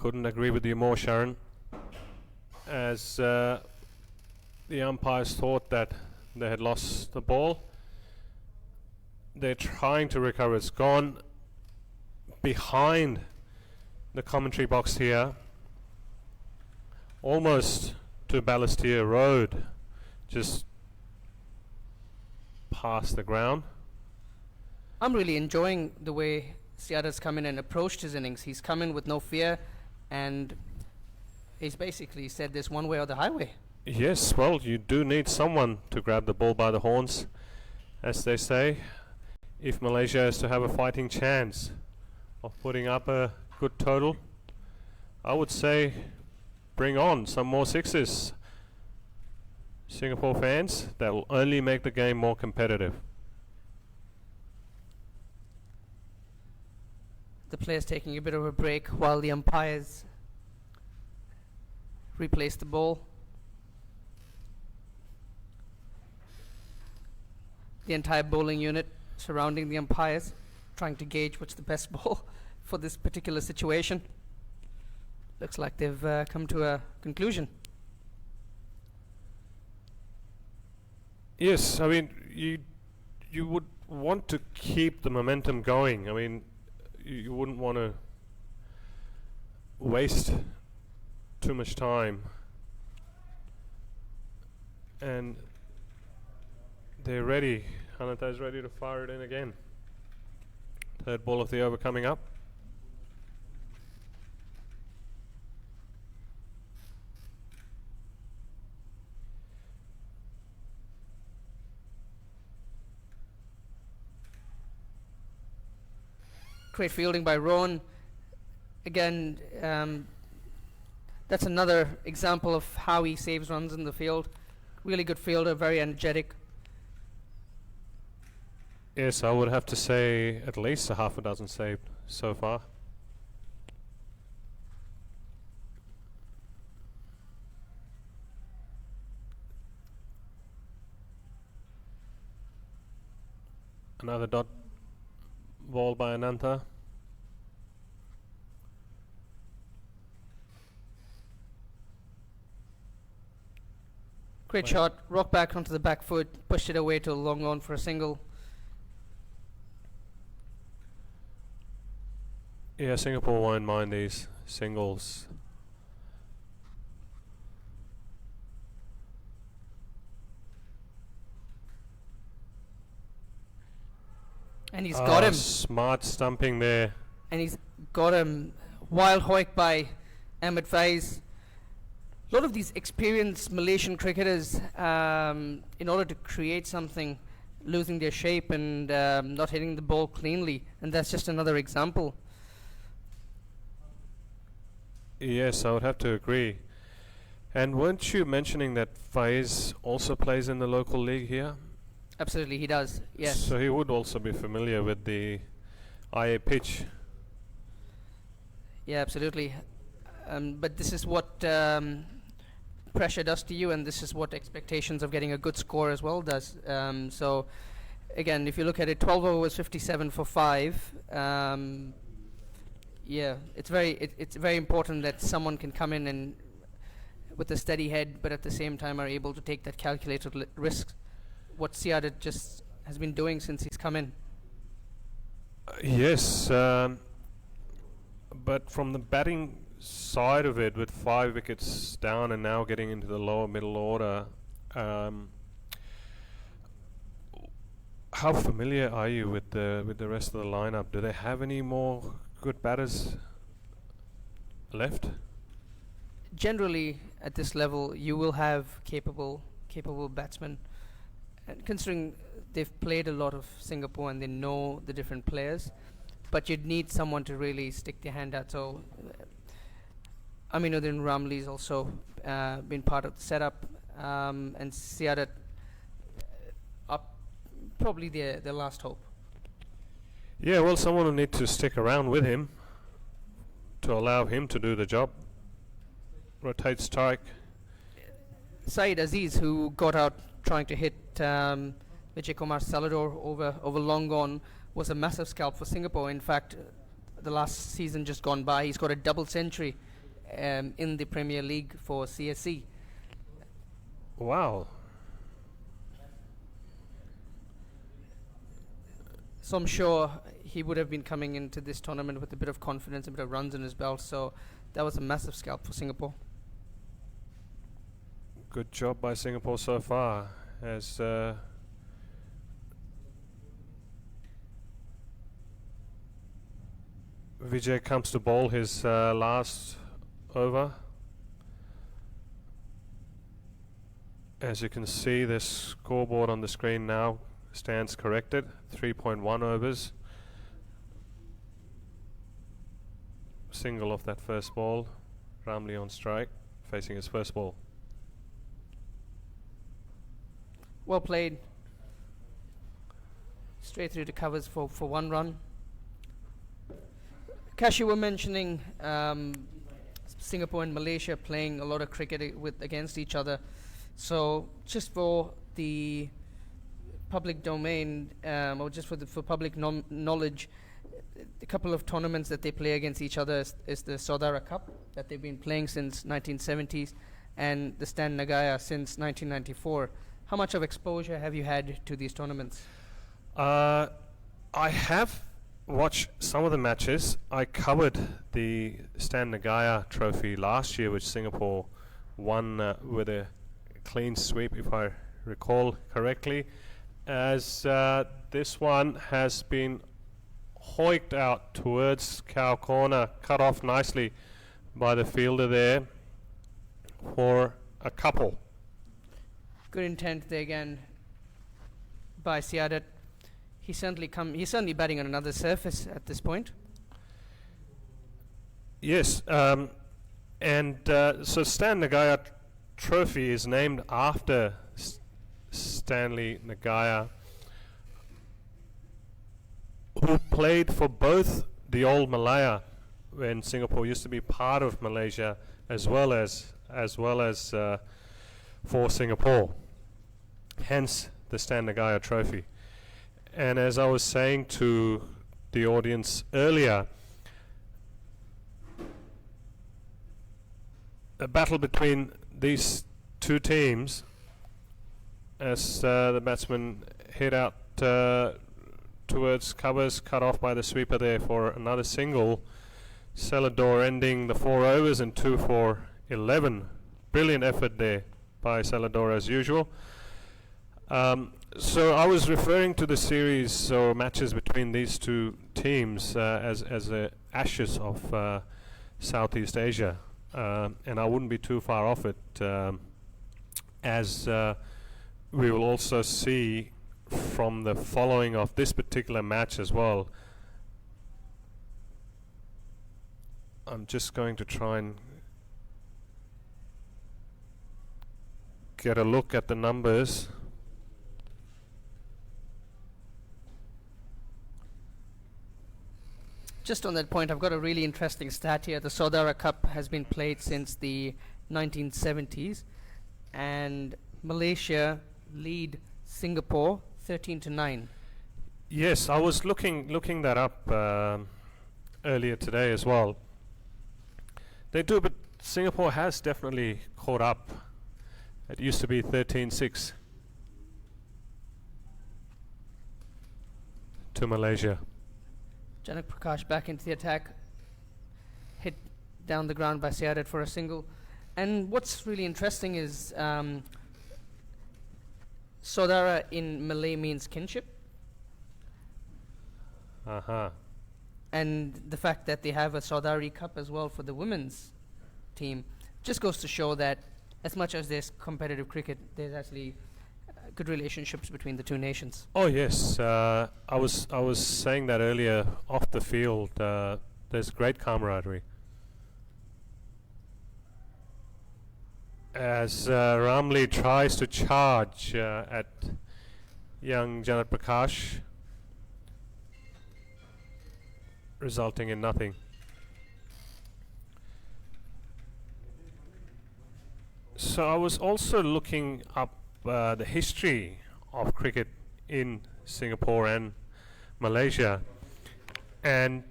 Couldn't agree with you more, Sharon. As the umpires thought that they had lost the ball, they're trying to recover. It's gone behind the commentary box here, almost to Balestier Road, just past the ground. I'm really enjoying the way Siada's come in and approached his innings. He's come in with no fear, and he's basically said there's one way or the highway. Yes, well, you do need someone to grab the bull by the horns, as they say, if Malaysia is to have a fighting chance of putting up a good total. I would say bring on some more sixes, Singapore fans. That will only make the game more competitive. The players taking a bit of a break while the umpires replace the ball. The entire bowling unit surrounding the umpires, trying to gauge what's the best ball for this particular situation. Looks like they've come to a conclusion. Yes, I mean, you would want to keep the momentum going. I mean, you wouldn't want to waste too much time. And they're ready. Hanata is ready to fire it in again. Third ball of the over coming up. Great fielding by Rowan. Again, that's another example of how he saves runs in the field. Really good fielder, very energetic. Yes, I would have to say at least a half a dozen saved so far. Another dot ball by Ananta. Great shot, rock back onto the back foot, pushed it away to a long on for a single. Yeah, Singapore won't mind these singles. And he's got him. Smart stumping there. And he's got him. Wild hoik by Ahmed Faiz. A lot of these experienced Malaysian cricketers, in order to create something, losing their shape and not hitting the ball cleanly. And that's just another example. Yes, I would have to agree. And weren't you mentioning that Faiz also plays in the local league here? Absolutely, he does, yes. So he would also be familiar with the IA pitch. Yeah, absolutely. But this is what pressure does to you, and this is what expectations of getting a good score as well does. So, again, if you look at it, 12 overs, 57 for 5. Yeah, it's very important that someone can come in and with a steady head, but at the same time are able to take that calculated risk. What Siada just has been doing since he's come in. Yes, but from the batting side of it, with 5 wickets down and now getting into the lower middle order, how familiar are you with the rest of the lineup? Do they have any more good batters left? Generally, at this level, you will have capable batsmen. And considering they've played a lot of Singapore and they know the different players, but you'd need someone to really stick their hand out. So, Aminuddin Ramli's also been part of the setup, and Siada are probably their last hope. Yeah, well, someone will need to stick around with him to allow him to do the job. Rotate strike. Saeed Aziz, who got out trying to hit Vijay Kumar Salador over long on, was a massive scalp for Singapore. In fact, the last season just gone by, he's got a double century in the Premier League for CSC. Wow. So I'm sure he would have been coming into this tournament with a bit of confidence, a bit of runs in his belt. So that was a massive scalp for Singapore. Good job by Singapore so far, as Vijay comes to bowl his last over. As you can see, the scoreboard on the screen now stands corrected, 3.1 overs. Single off that first ball, Ramli on strike, facing his first ball. Well played. Straight through the covers for 1 run. Kash, you were mentioning Singapore and Malaysia playing a lot of cricket against each other. So just for the public domain, or just for public knowledge, a couple of tournaments that they play against each other is the Saudara Cup that they've been playing since 1970s, and the Stan Nagaya since 1994. How much of exposure have you had to these tournaments? I have watched some of the matches. I covered the Stan Nagaya trophy last year, which Singapore won with a clean sweep, if I recall correctly, as this one has been hoiked out towards cow corner, cut off nicely by the fielder there for a couple. Good intent there again by Siadat. He's certainly batting on another surface at this point. Yes, so Stan Nagaya trophy is named after Stanley Nagaya, who played for both the old Malaya, when Singapore used to be part of Malaysia, as well as for Singapore. Hence the Stan Nagaya trophy. And as I was saying to the audience earlier, a battle between these two teams, as the batsman hit out towards covers, cut off by the sweeper there for another single. Celador ending the 4 overs and 2 for 11. Brilliant effort there by Celador as usual. So I was referring to the series or matches between these two teams as the Ashes of Southeast Asia, and I wouldn't be too far off it, as we will also see from the following of this particular match as well. I'm just going to try and get a look at the numbers. Just on that point, I've got a really interesting stat here. The Saudara Cup has been played since the 1970s, and Malaysia lead Singapore 13-9. Yes, I was looking that up earlier today as well. They do, but Singapore has definitely caught up. It used to be 13-6 to Malaysia. Janak Prakash back into the attack, hit down the ground by Siadat for a single. And what's really interesting is Saudara in Malay means kinship. And the fact that they have a Saudari Cup as well for the women's team just goes to show that as much as there's competitive cricket, there's actually good relationships between the two nations. Oh yes, I was saying that earlier off the field. There's great camaraderie. As Ramli tries to charge at young Janat Prakash, resulting in nothing. So I was also looking up the history of cricket in Singapore and Malaysia, and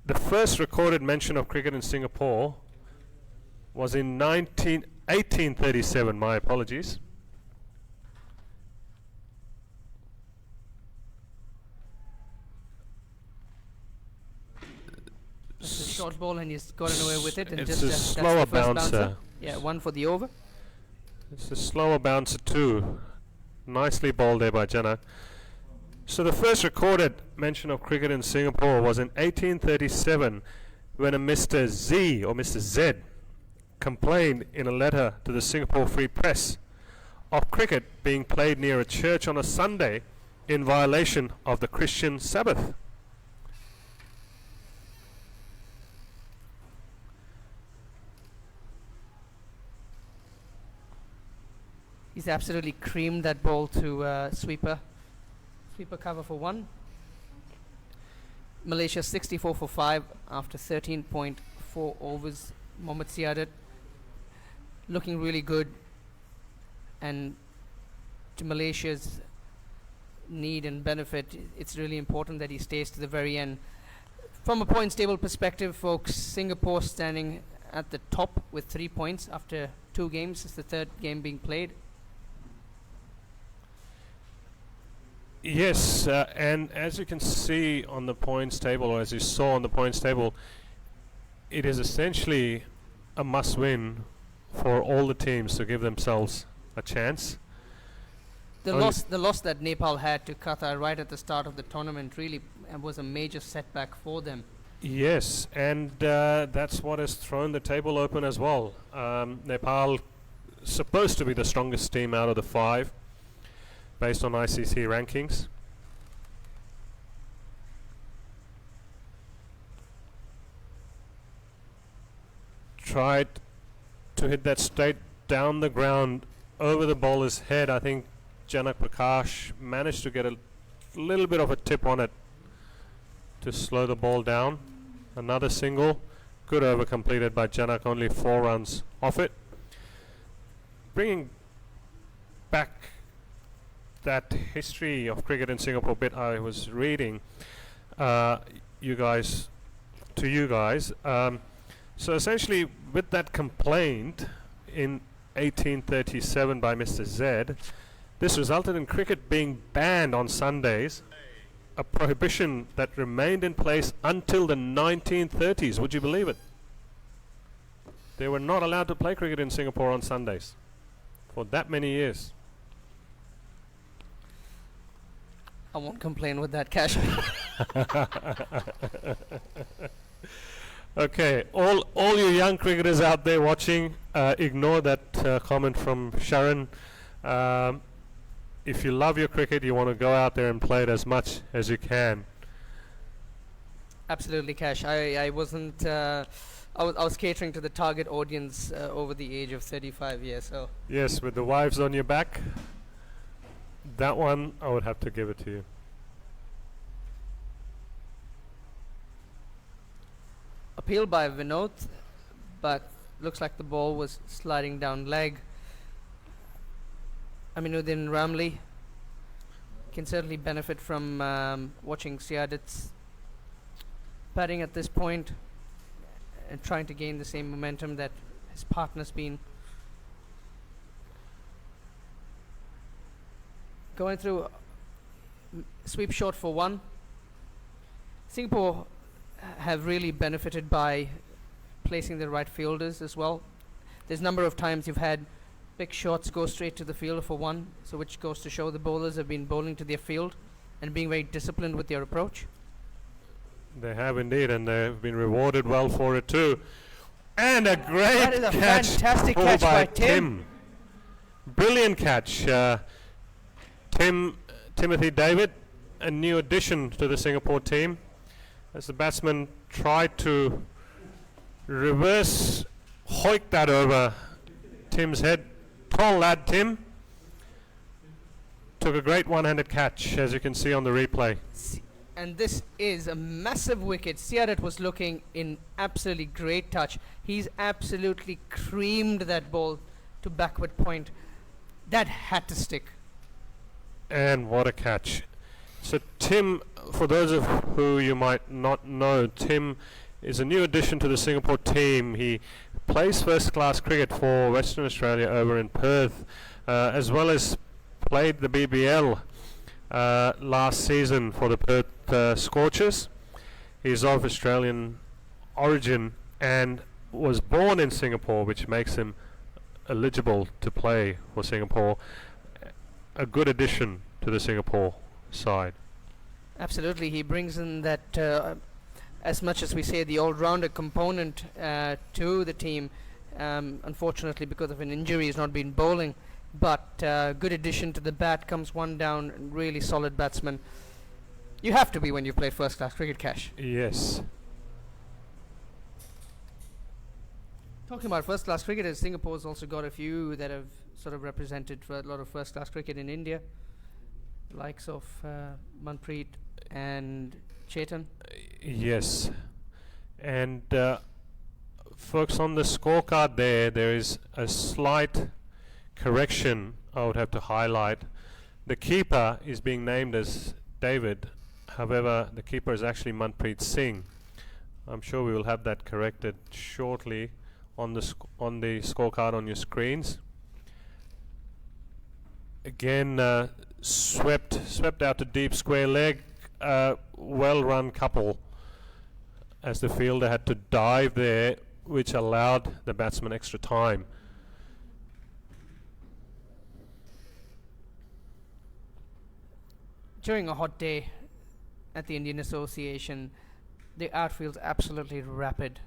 The first recorded mention of cricket in Singapore was in 1837. My apologies. It's a short ball and he's gotten away with it. And It's just a that's slower the first bouncer. Yeah, one for the over. It's a slower bouncer too. Nicely bowled there by Janak. So the first recorded mention of cricket in Singapore was in 1837 when a Mr. Z or Mr. Z complained in a letter to the Singapore Free Press of cricket being played near a church on a Sunday in violation of the Christian Sabbath. He's absolutely creamed that ball to sweeper. Sweeper cover for 1. Malaysia 64 for 5 after 13.4 overs. Mohammad Siadat looking really good, and to Malaysia's need and benefit, it's really important that he stays to the very end. From a points table perspective, folks, Singapore standing at the top with 3 points after 2 games. It's the third game being played. Yes, and as you can see on the points table, or as you saw on the points table, it is essentially a must-win for all the teams to give themselves a chance. The loss that Nepal had to Qatar right at the start of the tournament really was a major setback for them. Yes, and that's what has thrown the table open as well. Nepal supposed to be the strongest team out of the 5 based on ICC rankings. Tried to hit that straight down the ground over the bowler's head. I think Janak Prakash managed to get a little bit of a tip on it to slow the ball down. Another single. Good over completed by Janak, only 4 runs off it. Bringing back that history of cricket in Singapore bit I was reading you guys. So essentially, with that complaint in 1837 by Mr. Z, this resulted in cricket being banned on Sundays, a prohibition that remained in place until the 1930s. Would you believe it? They were not allowed to play cricket in Singapore on Sundays for that many years. I won't complain with that, Cash. Okay, all you young cricketers out there watching, ignore that comment from Sharon. If you love your cricket, you want to go out there and play it as much as you can. Absolutely, Cash. I wasn't. I was catering to the target audience over the age of 35 years. So yes, with the wives on your back, that one I would have to give it to you. Appeal by Vinod, but looks like the ball was sliding down leg. Aminuddin Ramli can certainly benefit from watching Siadat's batting at this point and trying to gain the same momentum that his partner's been going through. Sweep shot for 1. Singapore have really benefited by placing the right fielders as well. There's a number of times you've had big shots go straight to the fielder for 1, so which goes to show the bowlers have been bowling to their field and being very disciplined with their approach. They have indeed, and they've been rewarded well for it too. And a great That is a catch, fantastic pulled catch by Tim. Brilliant catch. Timothy David, a new addition to the Singapore team, as the batsman tried to reverse hoik that over Tim's head. Tall lad Tim took a great one-handed catch, as you can see on the replay. And this is a massive wicket. Siadat was looking in absolutely great touch. He's absolutely creamed that ball to backward point. That had to stick. And what a catch. So Tim for those of who you might not know, Tim is a new addition to the Singapore team. He plays first-class cricket for Western Australia over in Perth, as well as played the BBL last season for the Perth Scorchers. He's of Australian origin and was born in Singapore, which makes him eligible to play for Singapore. A good addition to the Singapore side. Absolutely, he brings in that, as much as we say, the all-rounder component to the team. Unfortunately, because of an injury, he's not been bowling, but good addition to the bat. Comes one down, really solid batsman. You have to be when you play first-class cricket, Cash. Yes. Talking about first-class cricketers, Singapore's also got a few that have sort of represented for a lot of first-class cricket in India, likes of Manpreet and Chetan. Yes. And folks, on the scorecard there is a slight correction I would have to highlight. The keeper is being named as David. However, the keeper is actually Manpreet Singh. I'm sure we will have that corrected shortly on the scorecard on your screens. Again, swept out to deep square leg. Well run couple, as the fielder had to dive there, which allowed the batsman extra time. During a hot day at the Indian Association, the outfield's absolutely rapid,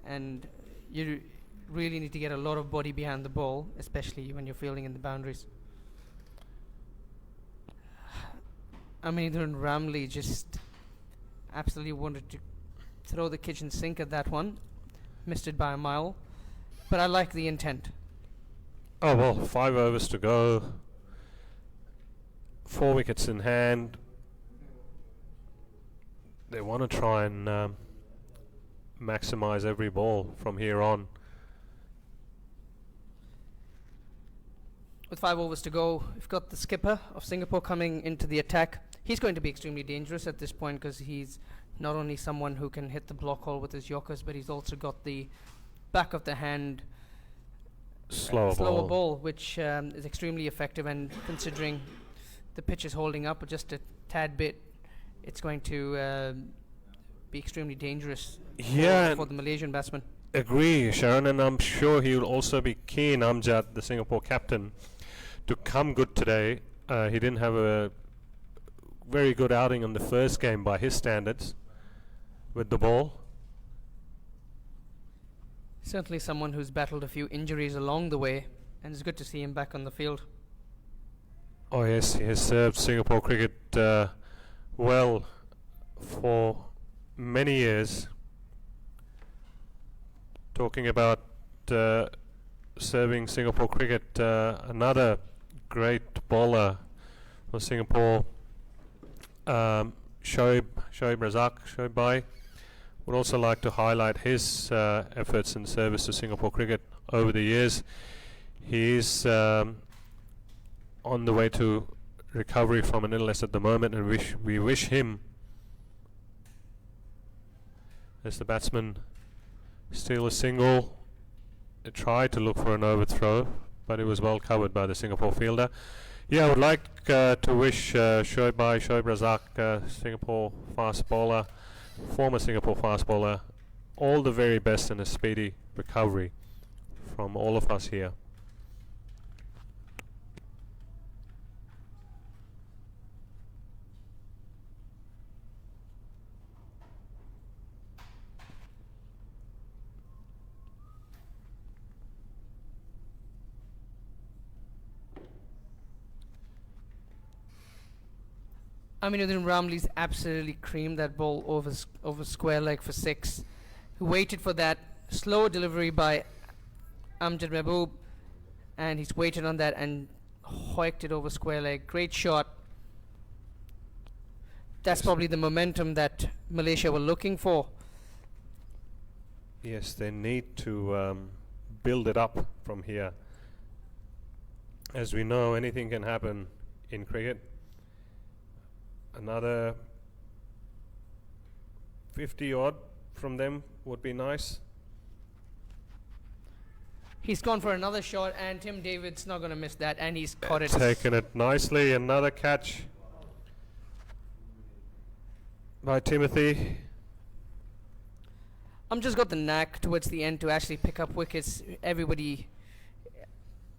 and you really need to get a lot of body behind the ball, especially when you're fielding in the boundaries. Aminuddin Ramlee just absolutely wanted to throw the kitchen sink at that one. Missed it by a mile, but I like the intent. Oh well, 5 overs to go. 4 wickets in hand. They want to try and maximize every ball from here on. With 5 overs to go, we've got the skipper of Singapore coming into the attack. He's going to be extremely dangerous at this point because he's not only someone who can hit the block hole with his yorkers, but he's also got the back of the hand slower ball, which is extremely effective. And considering the pitch is holding up just a tad bit, it's going to be extremely dangerous for the Malaysian batsman. Agree, Sharon, and I'm sure he will also be keen, Amjad, the Singapore captain, to come good today. He didn't have a very good outing on the first game by his standards with the ball. Certainly someone who's battled a few injuries along the way, and it's good to see him back on the field. Oh yes, he has served Singapore cricket well for many years. Talking about serving Singapore cricket, another great bowler for Singapore, Shoaib Bhai. Would also like to highlight his efforts and service to Singapore cricket over the years. He is on the way to recovery from an illness at the moment, and we wish him, as the batsman steal a single. They tried to look for an overthrow, but it was well covered by the Singapore fielder. Yeah, I would like to wish Shoaib Razak, Singapore fast bowler, former Singapore fast bowler, all the very best and a speedy recovery from all of us here. Aminuddin Ramlee's absolutely creamed that ball over square leg for 6. He waited for that slow delivery by Amjad Mahboob, and he's waited on that and hoiked it over square leg. Great shot. That's probably the momentum that Malaysia were looking for. Yes, they need to build it up from here. As we know, anything can happen in cricket. Another 50 odd from them would be nice. He's gone for another shot, and Tim David's not going to miss that, and he's caught it. Taken it nicely. Another catch by Timothy. Just got the knack towards the end to actually pick up wickets.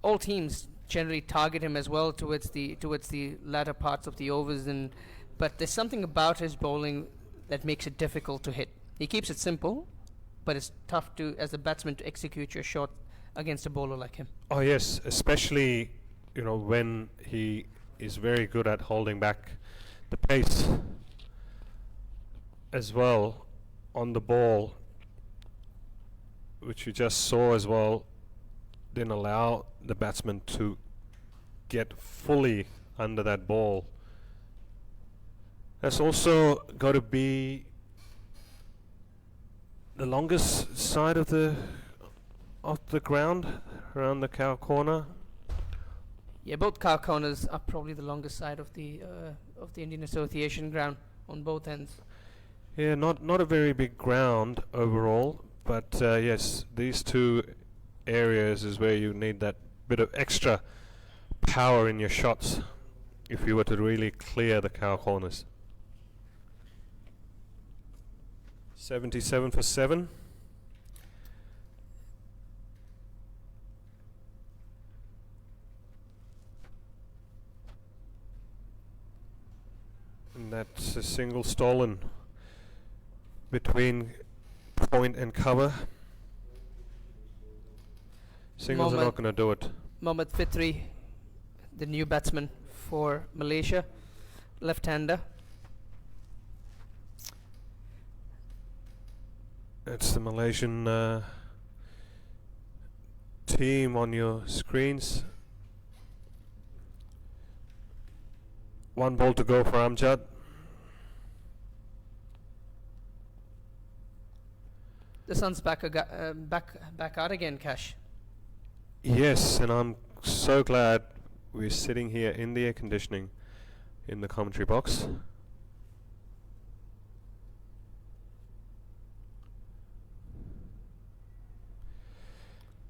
All teams generally target him as well towards the latter parts of the overs, but there's something about his bowling that makes it difficult to hit. He keeps it simple, but it's tough as a batsman to execute your shot against a bowler like him. Oh yes, especially when he is very good at holding back the pace as well on the ball, which you just saw as well. Didn't allow the batsman to get fully under that ball. That's also got to be the longest side of the ground around the cow corner. Yeah, both cow corners are probably the longest side of the Indian Association ground on both ends. Yeah, not a very big ground overall, but yes, these two areas is where you need that bit of extra power in your shots if you were to really clear the cow corners. 77 for 7. And that's a single stolen between point and cover. Singles are not going to do it. Mohammad Fitri, the new batsman for Malaysia, left-hander. That's the Malaysian team on your screens. One ball to go for Amjad. The sun's back out again, Cash. Yes, and I'm so glad we're sitting here in the air conditioning in the commentary box.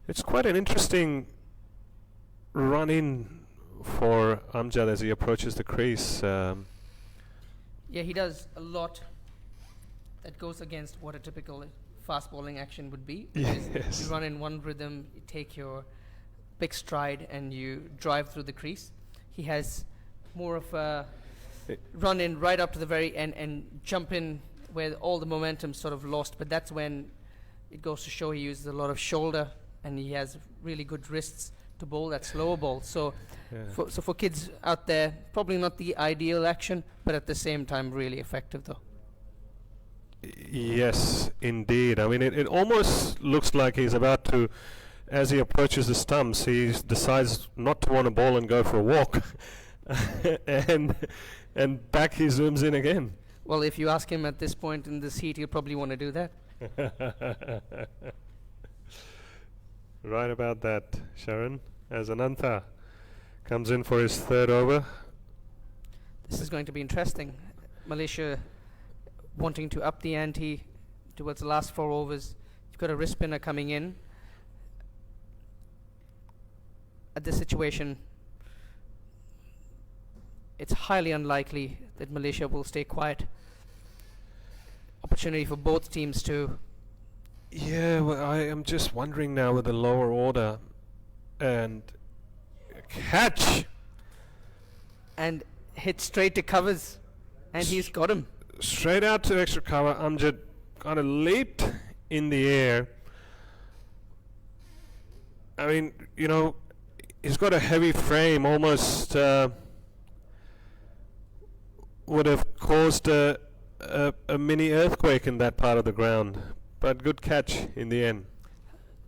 It's quite an interesting run-in for Amjad as he approaches the crease. Yeah, he does a lot that goes against what a typical fast bowling action would be. Yes. You run in one rhythm, you take your big stride, and you drive through the crease. He has more of a run in right up to the very end and jump in where all the momentum sort of lost. But that's when it goes to show he uses a lot of shoulder, and he has really good wrists to bowl that slower ball. So, Yeah. for kids out there, probably not the ideal action, but at the same time really effective though. Yes, indeed. I mean, it almost looks like he's about to, as he approaches the stumps, he decides not to want to bowl and go for a walk. and back he zooms in again. Well, if you ask him at this point in this heat, he'll probably want to do that. Right about that, Sharon. As Anantha comes in for his third over. This is going to be interesting. Malaysia wanting to up the ante towards the last 4 overs. You've got a wrist spinner coming in. At this situation, it's highly unlikely that Malaysia will stay quiet. Opportunity for both teams to... Yeah, well, I am just wondering now with the lower order and catch and hit straight to covers, and he's got him. straight out to extra cover. Amjad kind of leaped in the air. I mean, he's got a heavy frame, almost would have caused a mini earthquake in that part of the ground. But good catch in the end.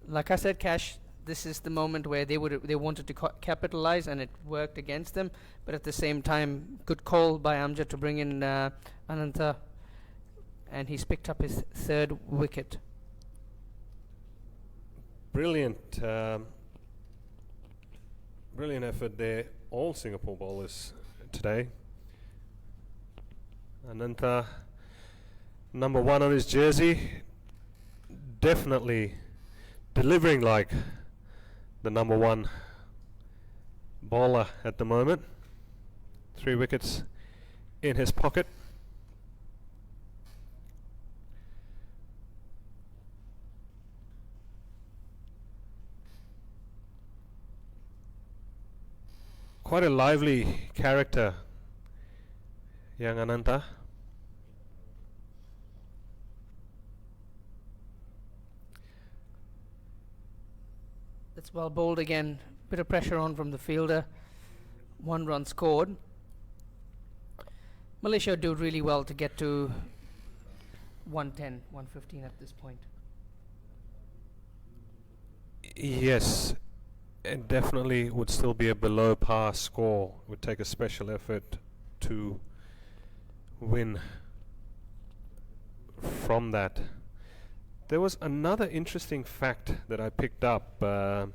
Like I said, Cash, this is the moment where they wanted to capitalize, and it worked against them. But at the same time, good call by Amjad to bring in Anantha, and he's picked up his 3rd wicket. Brilliant, brilliant effort there. All Singapore bowlers today. Anantha Number 1 on his jersey, definitely delivering like the number 1 bowler at the moment. 3 wickets in his pocket. Quite a lively character, young Ananta. That's well bowled again. Bit of pressure on from the fielder. 1 run scored. Malaysia do really well to get to 110, 115 at this point. Yes, it definitely would still be a below par score. It would take a special effort to win from that. There was another interesting fact that I picked up when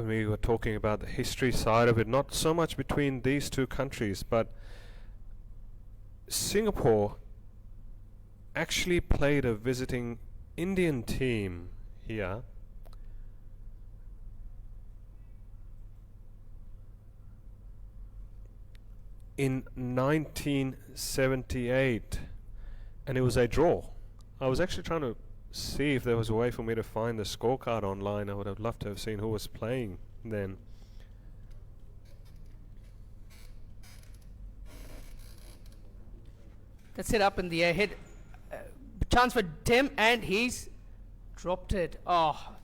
we were talking about the history side of it, not so much between these two countries, but Singapore actually played a visiting Indian team here in 1978, and it was a draw. I was actually trying to see if there was a way for me to find the scorecard online. I would have loved to have seen who was playing then. That's it up in the air. Hit. Chance for Tim, and he's dropped it. Oh,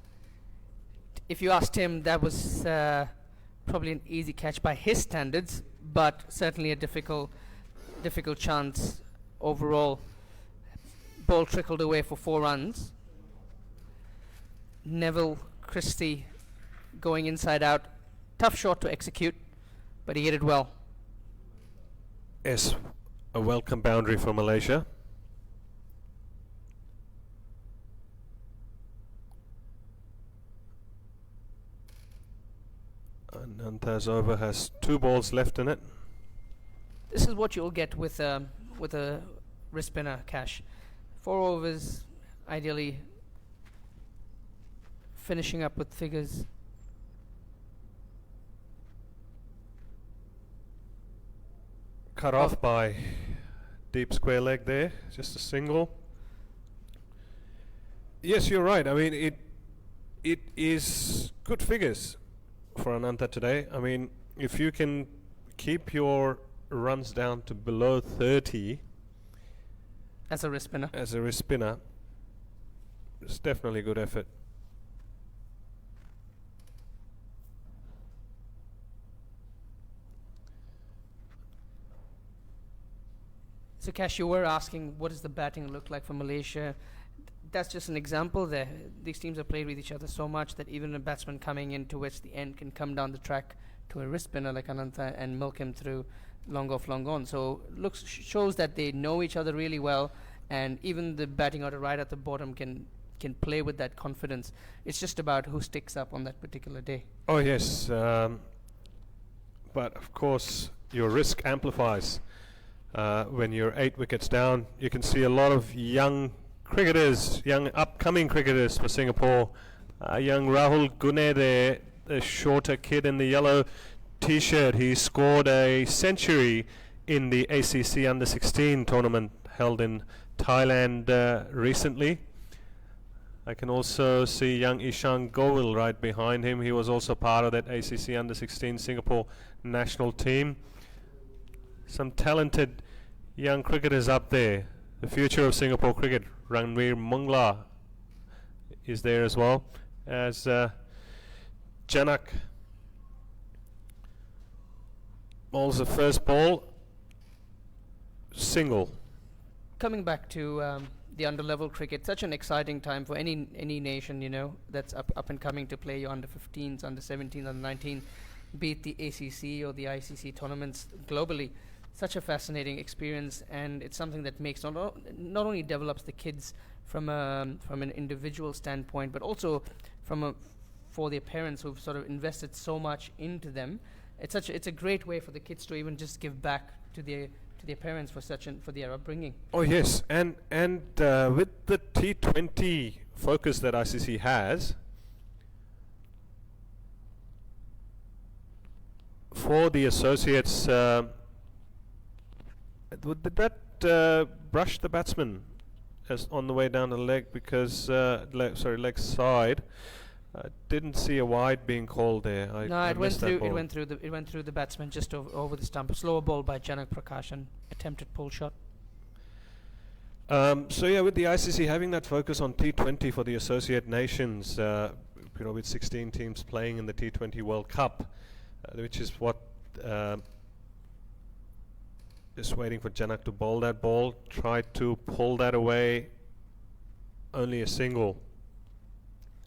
if you ask Tim, that was probably an easy catch by his standards, but certainly a difficult chance overall. Ball trickled away for 4 runs. Neville Christie going inside out. Tough shot to execute, but he hit it well. Yes, a welcome boundary for Malaysia. Ananta's over has 2 balls left in it. This is what you'll get with a wrist spinner, Cash. 4 overs, ideally finishing up with figures. Cut off by deep square leg there, just a single. Yes, you're right. I mean, it is good figures for Ananta today. I mean, if you can keep your runs down to below 30 as a wrist spinner, it's definitely a good effort. So Cash, you were asking what does the batting look like for Malaysia. That's just an example there. These teams have played with each other so much that even a batsman coming in towards the end can come down the track to a wrist spinner like Ananta and milk him through long off, long on. So shows that they know each other really well, and even the batting order right at the bottom can play with that confidence. It's just about who sticks up on that particular day. Oh yes, but of course your risk amplifies when you're 8 wickets down. You can see a lot of young cricketers, young upcoming cricketers for Singapore. Young Rahul Gune there, the shorter kid in the yellow t-shirt. He scored a century in the ACC Under-16 tournament held in Thailand recently. I can also see young Ishan Govil right behind him. He was also part of that ACC Under-16 Singapore national team. Some talented young cricketers up there. The future of Singapore cricket, Ranveer Mungla, is there as well as Janak bowls the first ball, single. Coming back to the under-level cricket, such an exciting time for any nation, you know, that's up and coming to play your under-15s, under-17s, under-19, be it the ACC or the ICC tournaments globally. Such a fascinating experience, and it's something that makes not only develops the kids from an individual standpoint, but also for their parents who've sort of invested so much into them. It's a great way for the kids to even just give back to their to their parents for their upbringing. Oh yes, and with the T20 focus that ICC has, for the associates, did that brush the batsman as on the way down the leg? Because leg side. Didn't see a wide being called there. It went through the batsman just over the stump. Slower ball by Janak Prakashan, attempted pull shot. So yeah, with the ICC having that focus on T20 for the associate nations, with 16 teams playing in the T20 World Cup, which is what just waiting for Janak to bowl that ball, tried to pull that away, only a single,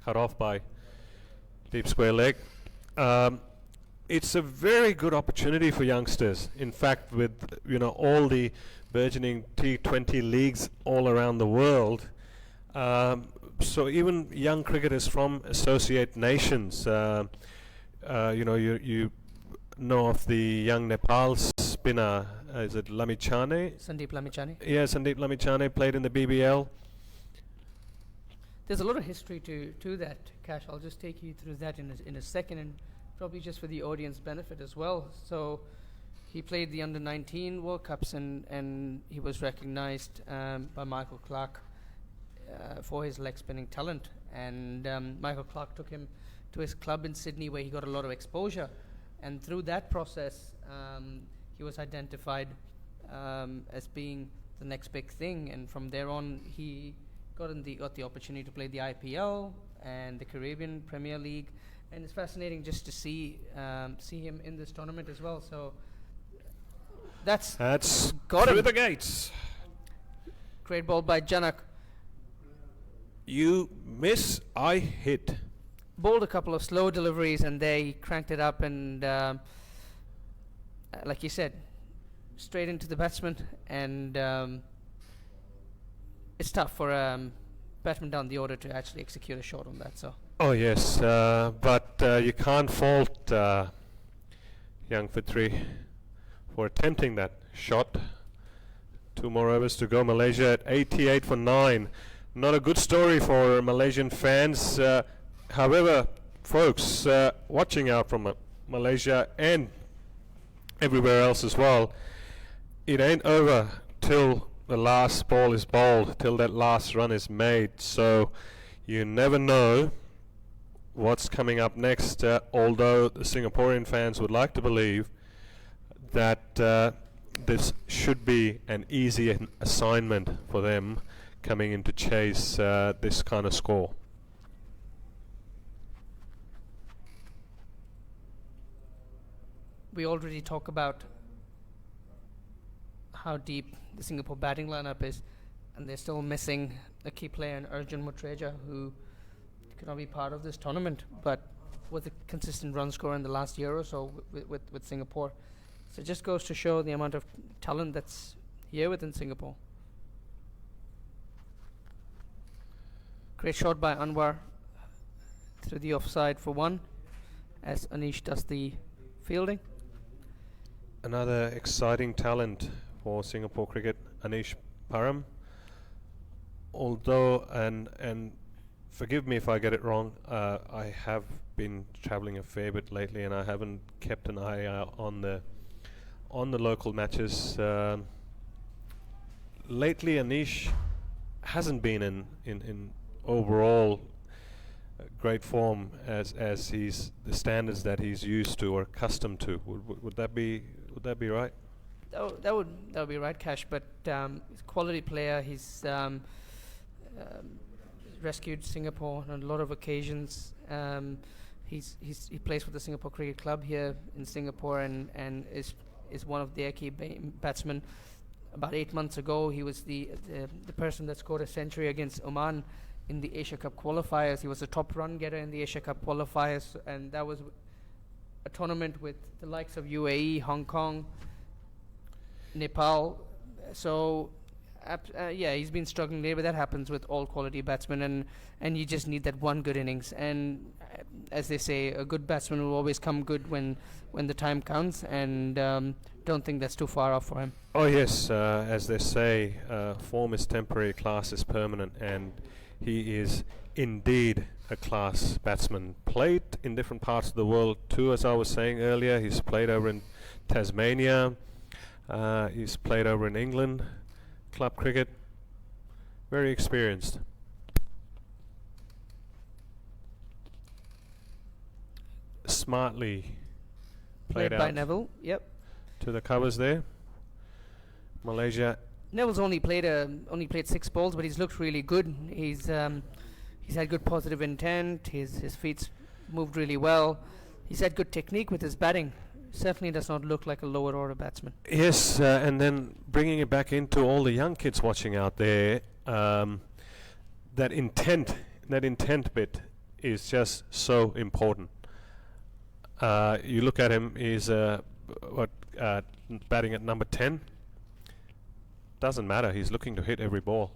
cut off by deep square leg. It's a very good opportunity for youngsters. In fact, with all the burgeoning T20 leagues all around the world, so even young cricketers from associate nations, you know of the young Nepal spinner, is it Lamichhane? Sandeep Lamichhane. Yeah, Sandeep Lamichhane played in the BBL. There's a lot of history to that, Cash. I'll just take you through that in a second, and probably just for the audience benefit as well. So he played the under-19 World Cups, and he was recognized by Michael Clarke for his leg spinning talent. And Michael Clarke took him to his club in Sydney, where he got a lot of exposure. And through that process, he was identified as being the next big thing. And from there on, he got the opportunity to play the IPL and the Caribbean Premier League, and it's fascinating just to see him in this tournament as well. So that's got through him. the gates. Great ball by Janak. You miss, I hit. Bowled a couple of slow deliveries, and they cranked it up, and like you said, straight into the batsman, and it's tough for batsman down the order to actually execute a shot on that. So. Oh yes, but you can't fault young Fitri for attempting that shot. 2 more overs to go. Malaysia at 88 for 9. Not a good story for Malaysian fans. However, folks watching out from Malaysia and everywhere else as well, it ain't over till the last ball is bowled, till that last run is made. So you never know what's coming up next, although the Singaporean fans would like to believe that this should be an easy assignment for them coming in to chase this kind of score. We already talk about how deep the Singapore batting lineup is, and they're still missing a key player in Arjun Mutreja, who cannot be part of this tournament, but with a consistent run score in the last year or so with Singapore. So it just goes to show the amount of talent that's here within Singapore. Great shot by Anwar through the offside for 1, as Anish does the fielding. Another exciting talent for Singapore cricket, Anish Param. Although, and forgive me if I get it wrong, I have been travelling a fair bit lately, and I haven't kept an eye out on the local matches. Lately, Anish hasn't been in overall great form as he's the standards that he's used to or accustomed to. Would that be right? That would be right, Cash. But he's a quality player. He's rescued Singapore on a lot of occasions. He plays for the Singapore Cricket Club here in Singapore, and is one of their key batsmen. About 8 months ago, he was the person that scored a century against Oman in the Asia Cup qualifiers. He was the top run getter in the Asia Cup qualifiers, and that was a tournament with the likes of UAE, Hong Kong, Nepal. So he's been struggling there, but that happens with all quality batsmen, and you just need that one good innings. And as they say, a good batsman will always come good when the time counts, and don't think that's too far off for him. Oh yes, as they say, form is temporary, class is permanent, and he is indeed a class batsman. Played in different parts of the world too, as I was saying earlier. He's played over in Tasmania, he's played over in England, club cricket. Very experienced. Smartly Played by out Neville. Yep. to the covers there. Malaysia. Neville's only played 6 balls, but he's looked really good. He's had good positive intent. His feet's moved really well. He's had good technique with his batting. Certainly does not look like a lower order batsman. Yes, and then bringing it back into all the young kids watching out there, that intent bit is just so important. You look at him, he's batting at number 10. Doesn't matter, he's looking to hit every ball.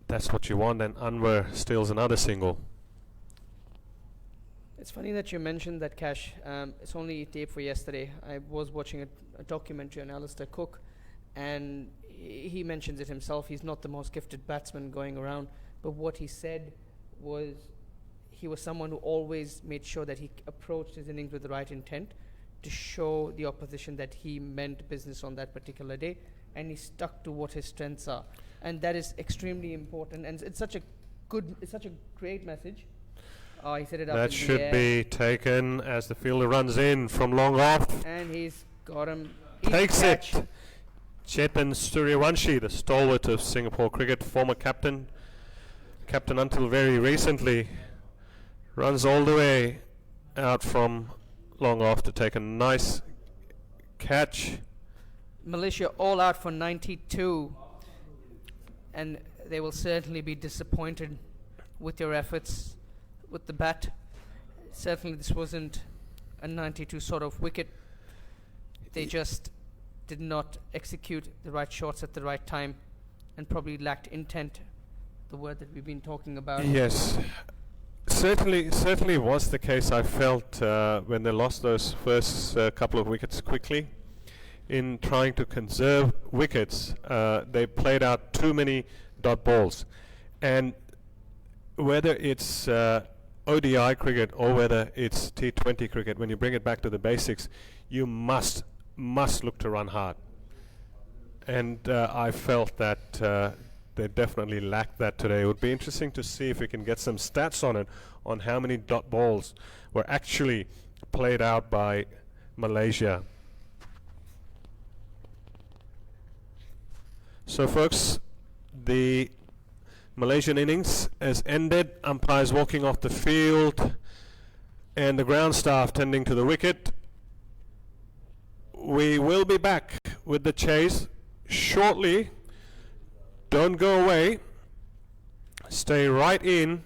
That's what you want, and Anwar steals another single. It's funny that you mentioned that, Cash. It's only tape for yesterday. I was watching a documentary on Alistair Cook, and he mentions it himself. He's not the most gifted batsman going around, but what he said was he was someone who always made sure that he approached his innings with the right intent to show the opposition that he meant business on that particular day, and he stuck to what his strengths are, and that is extremely important. And it's such a great message. He set it up. That should be taken as the fielder runs in from long off. And he's got him. Takes it. Chetan Suryawanshi, the stalwart of Singapore cricket, former captain until very recently, runs all the way out from long off to take a nice catch. Malaysia all out for 92, and they will certainly be disappointed with your efforts with the bat. Certainly this wasn't a 92 sort of wicket. They just did not execute the right shots at the right time and probably lacked intent, the word that we've been talking about. Yes, certainly was the case. I felt when they lost those first couple of wickets quickly, in trying to conserve wickets, they played out too many dot balls. And whether it's ODI cricket or whether it's T20 cricket, when you bring it back to the basics, you must look to run hard. And I felt that they definitely lacked that today. It would be interesting to see if we can get some stats on it, on how many dot balls were actually played out by Malaysia. So folks, the Malaysian innings has ended. Umpires walking off the field and the ground staff tending to the wicket. We will be back with the chase shortly. Don't go away. Stay right in.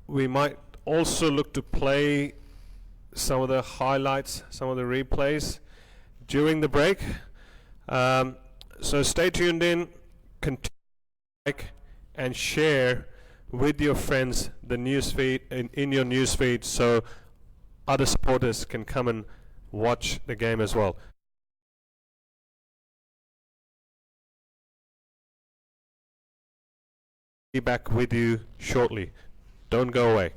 We might also look to play some of the highlights, some of the replays during the break. So stay tuned in. Continue to like and share with your friends the newsfeed in your newsfeed, so other supporters can come and watch the game as well. Be back with you shortly. Don't go away.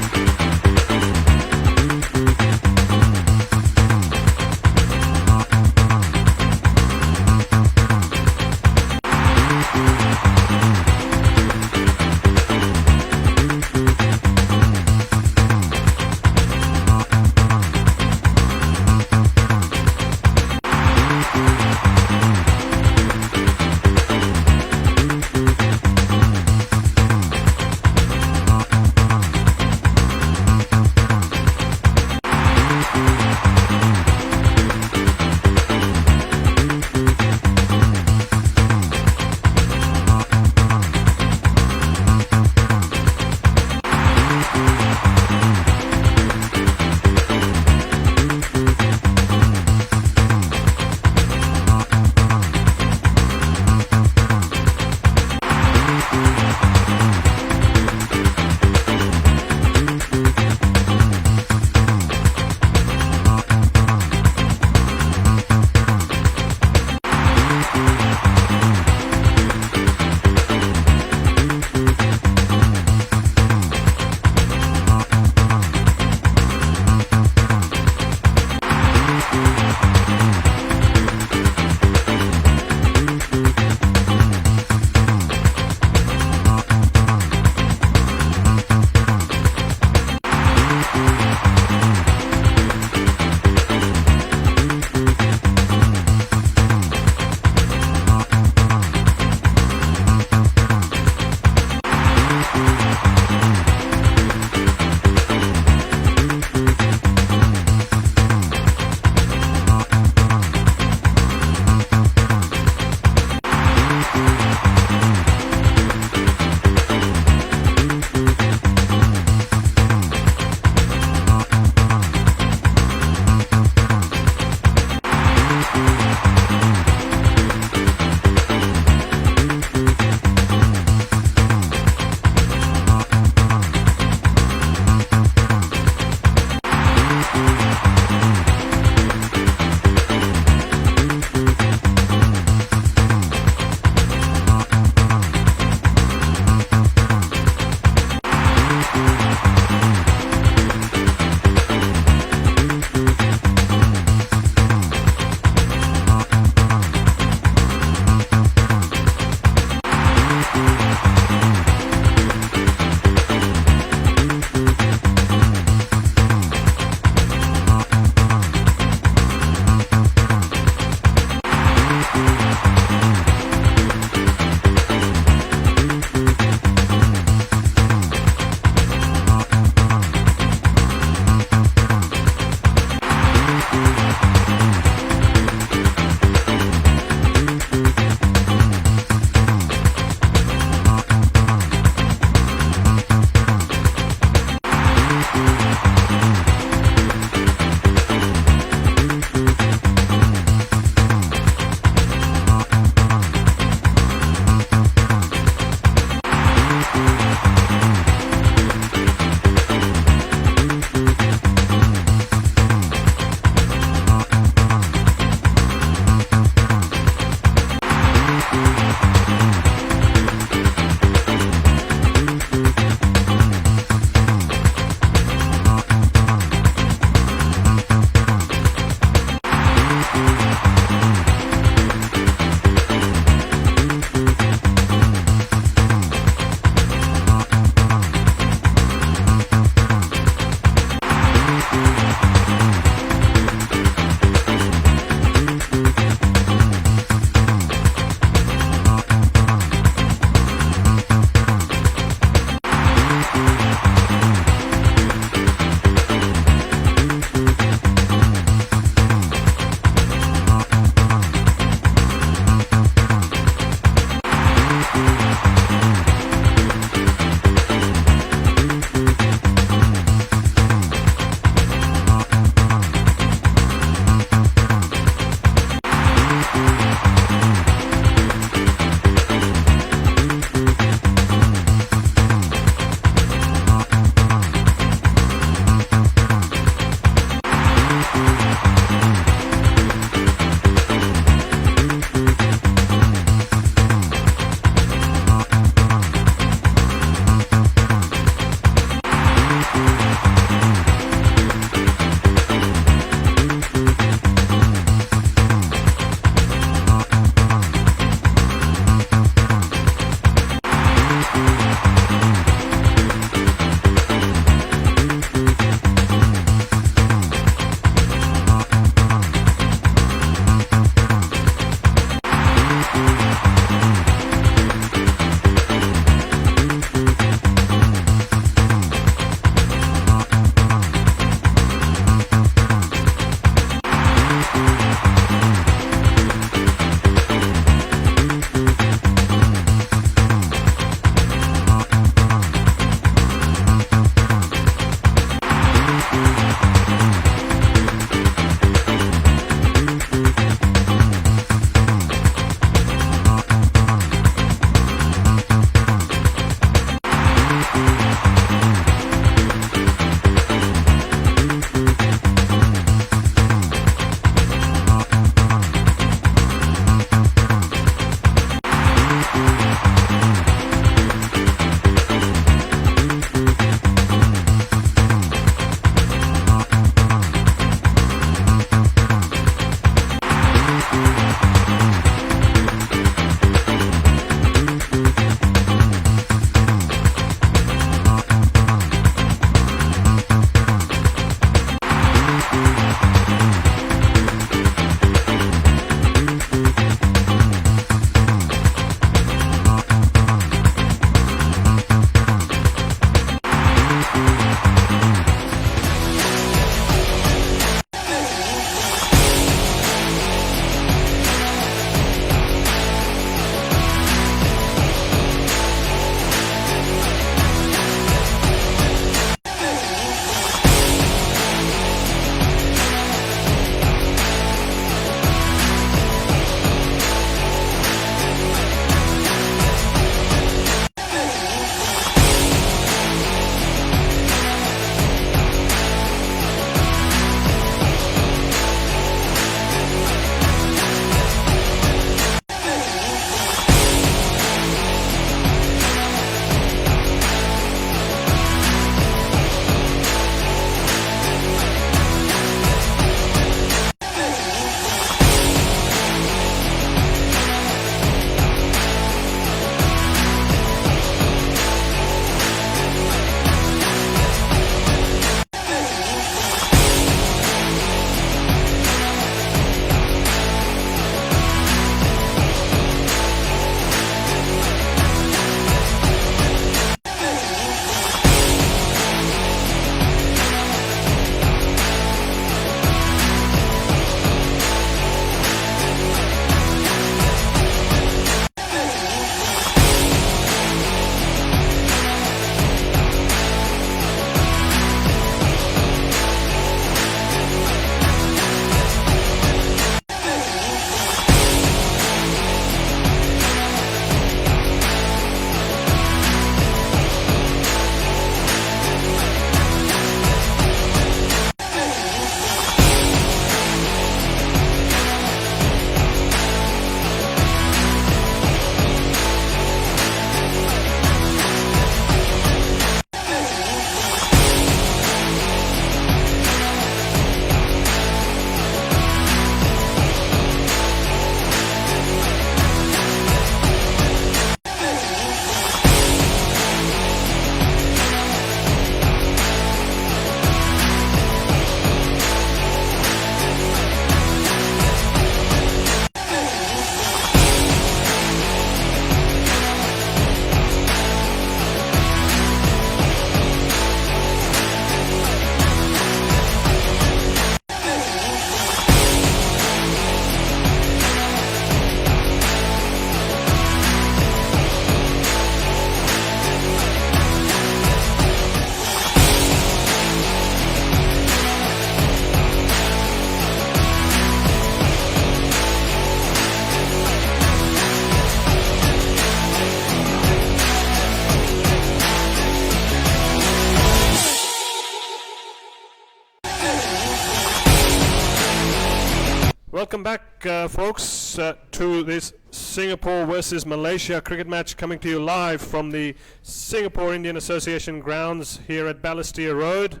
Welcome back, folks, to this Singapore versus Malaysia cricket match, coming to you live from the Singapore Indian Association grounds here at Balestier Road.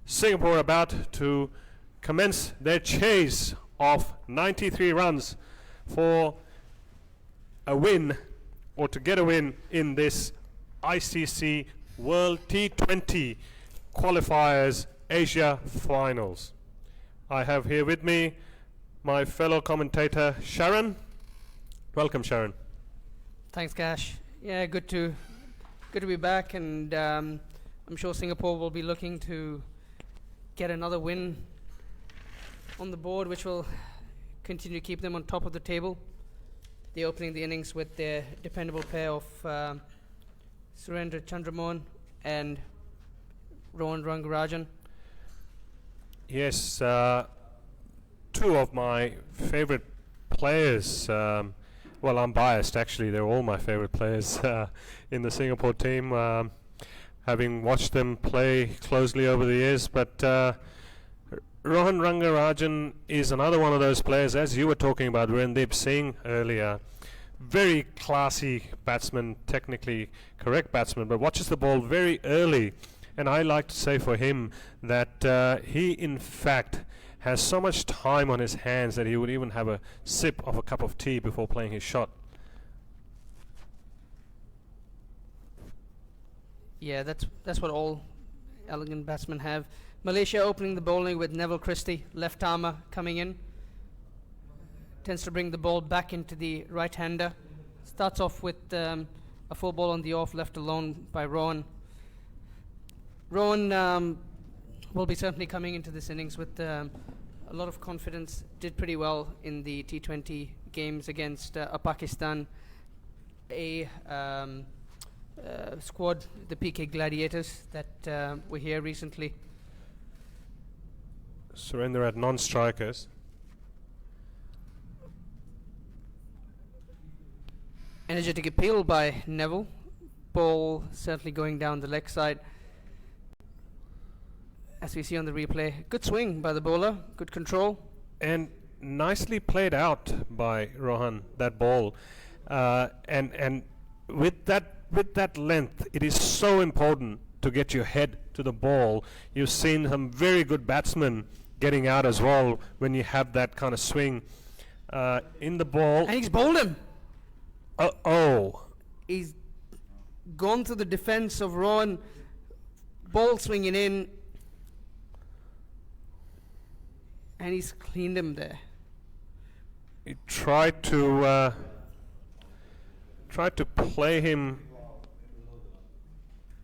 Singapore about to commence their chase of 93 runs for a win, or to get a win in this ICC World T20 Qualifiers Asia Finals. I have here with me my fellow commentator Sharon. Welcome, Sharon. Thanks, Gash. Yeah, good to be back, and I'm sure Singapore will be looking to get another win on the board, which will continue to keep them on top of the table. They're opening the innings with their dependable pair of Surendra Chandramohan and Rohan Rangarajan. Yes, two of my favorite players. Well, I'm biased actually. They're all my favorite players in the Singapore team, having watched them play closely over the years. But Rohan Rangarajan is another one of those players, as you were talking about Randeep Singh earlier. Very classy batsman, technically correct batsman, but watches the ball very early. And I like to say for him that he, in fact, has so much time on his hands that he would even have a sip of a cup of tea before playing his shot. Yeah, that's what all elegant batsmen have. Malaysia opening the bowling with Neville Christie, left armour, coming in. Tends to bring the ball back into the right-hander. Starts off with a full ball on the off, left alone by Rohan. Rohan will be certainly coming into this innings with a lot of confidence. Did pretty well in the T20 games against Pakistan, a squad, the PK Gladiators, that were here recently. Surrender at non-strikers. Energetic appeal by Neville. Ball certainly going down the leg side. As we see on the replay, good swing by the bowler, good control. And nicely played out by Rohan, that ball. And with that length, it is so important to get your head to the ball. You've seen some very good batsmen getting out as well when you have that kind of swing in the ball. And he's bowled him. Oh. He's gone through the defense of Rohan, ball swinging in, and he's cleaned him there. He tried to play him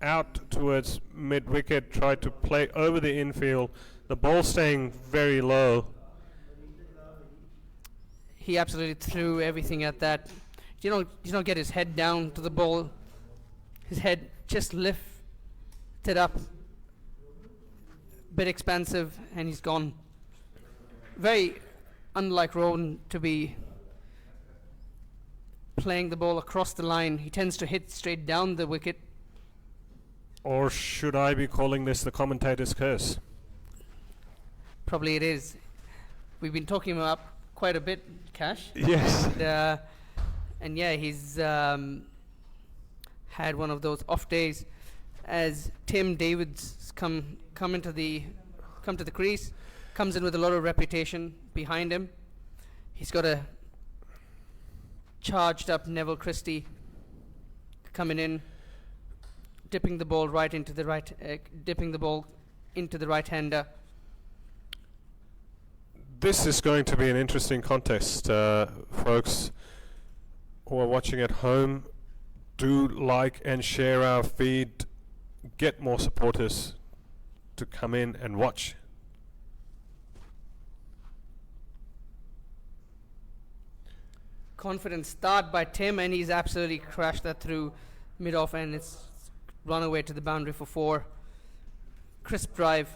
out towards mid-wicket, tried to play over the infield, the ball staying very low. He absolutely threw everything at that. You don't get his head down to the ball. His head just lifted up, bit expansive, and he's gone. Very unlike Rohan to be playing the ball across the line. He tends to hit straight down the wicket. Or should I be calling this the commentator's curse? Probably it is. We've been talking him up quite a bit, Cash. Yes. And yeah, he's had one of those off days, as Tim Davids come to the crease, comes in with a lot of reputation behind him. He's got a charged up Neville Christie coming in, dipping the ball into the right-hander. This is going to be an interesting contest, folks who are watching at home. Do like and share our feed. Get more supporters to come in and watch. Confident start by Tim, and he's absolutely crashed that through mid-off, and it's run away to the boundary for 4. Crisp drive,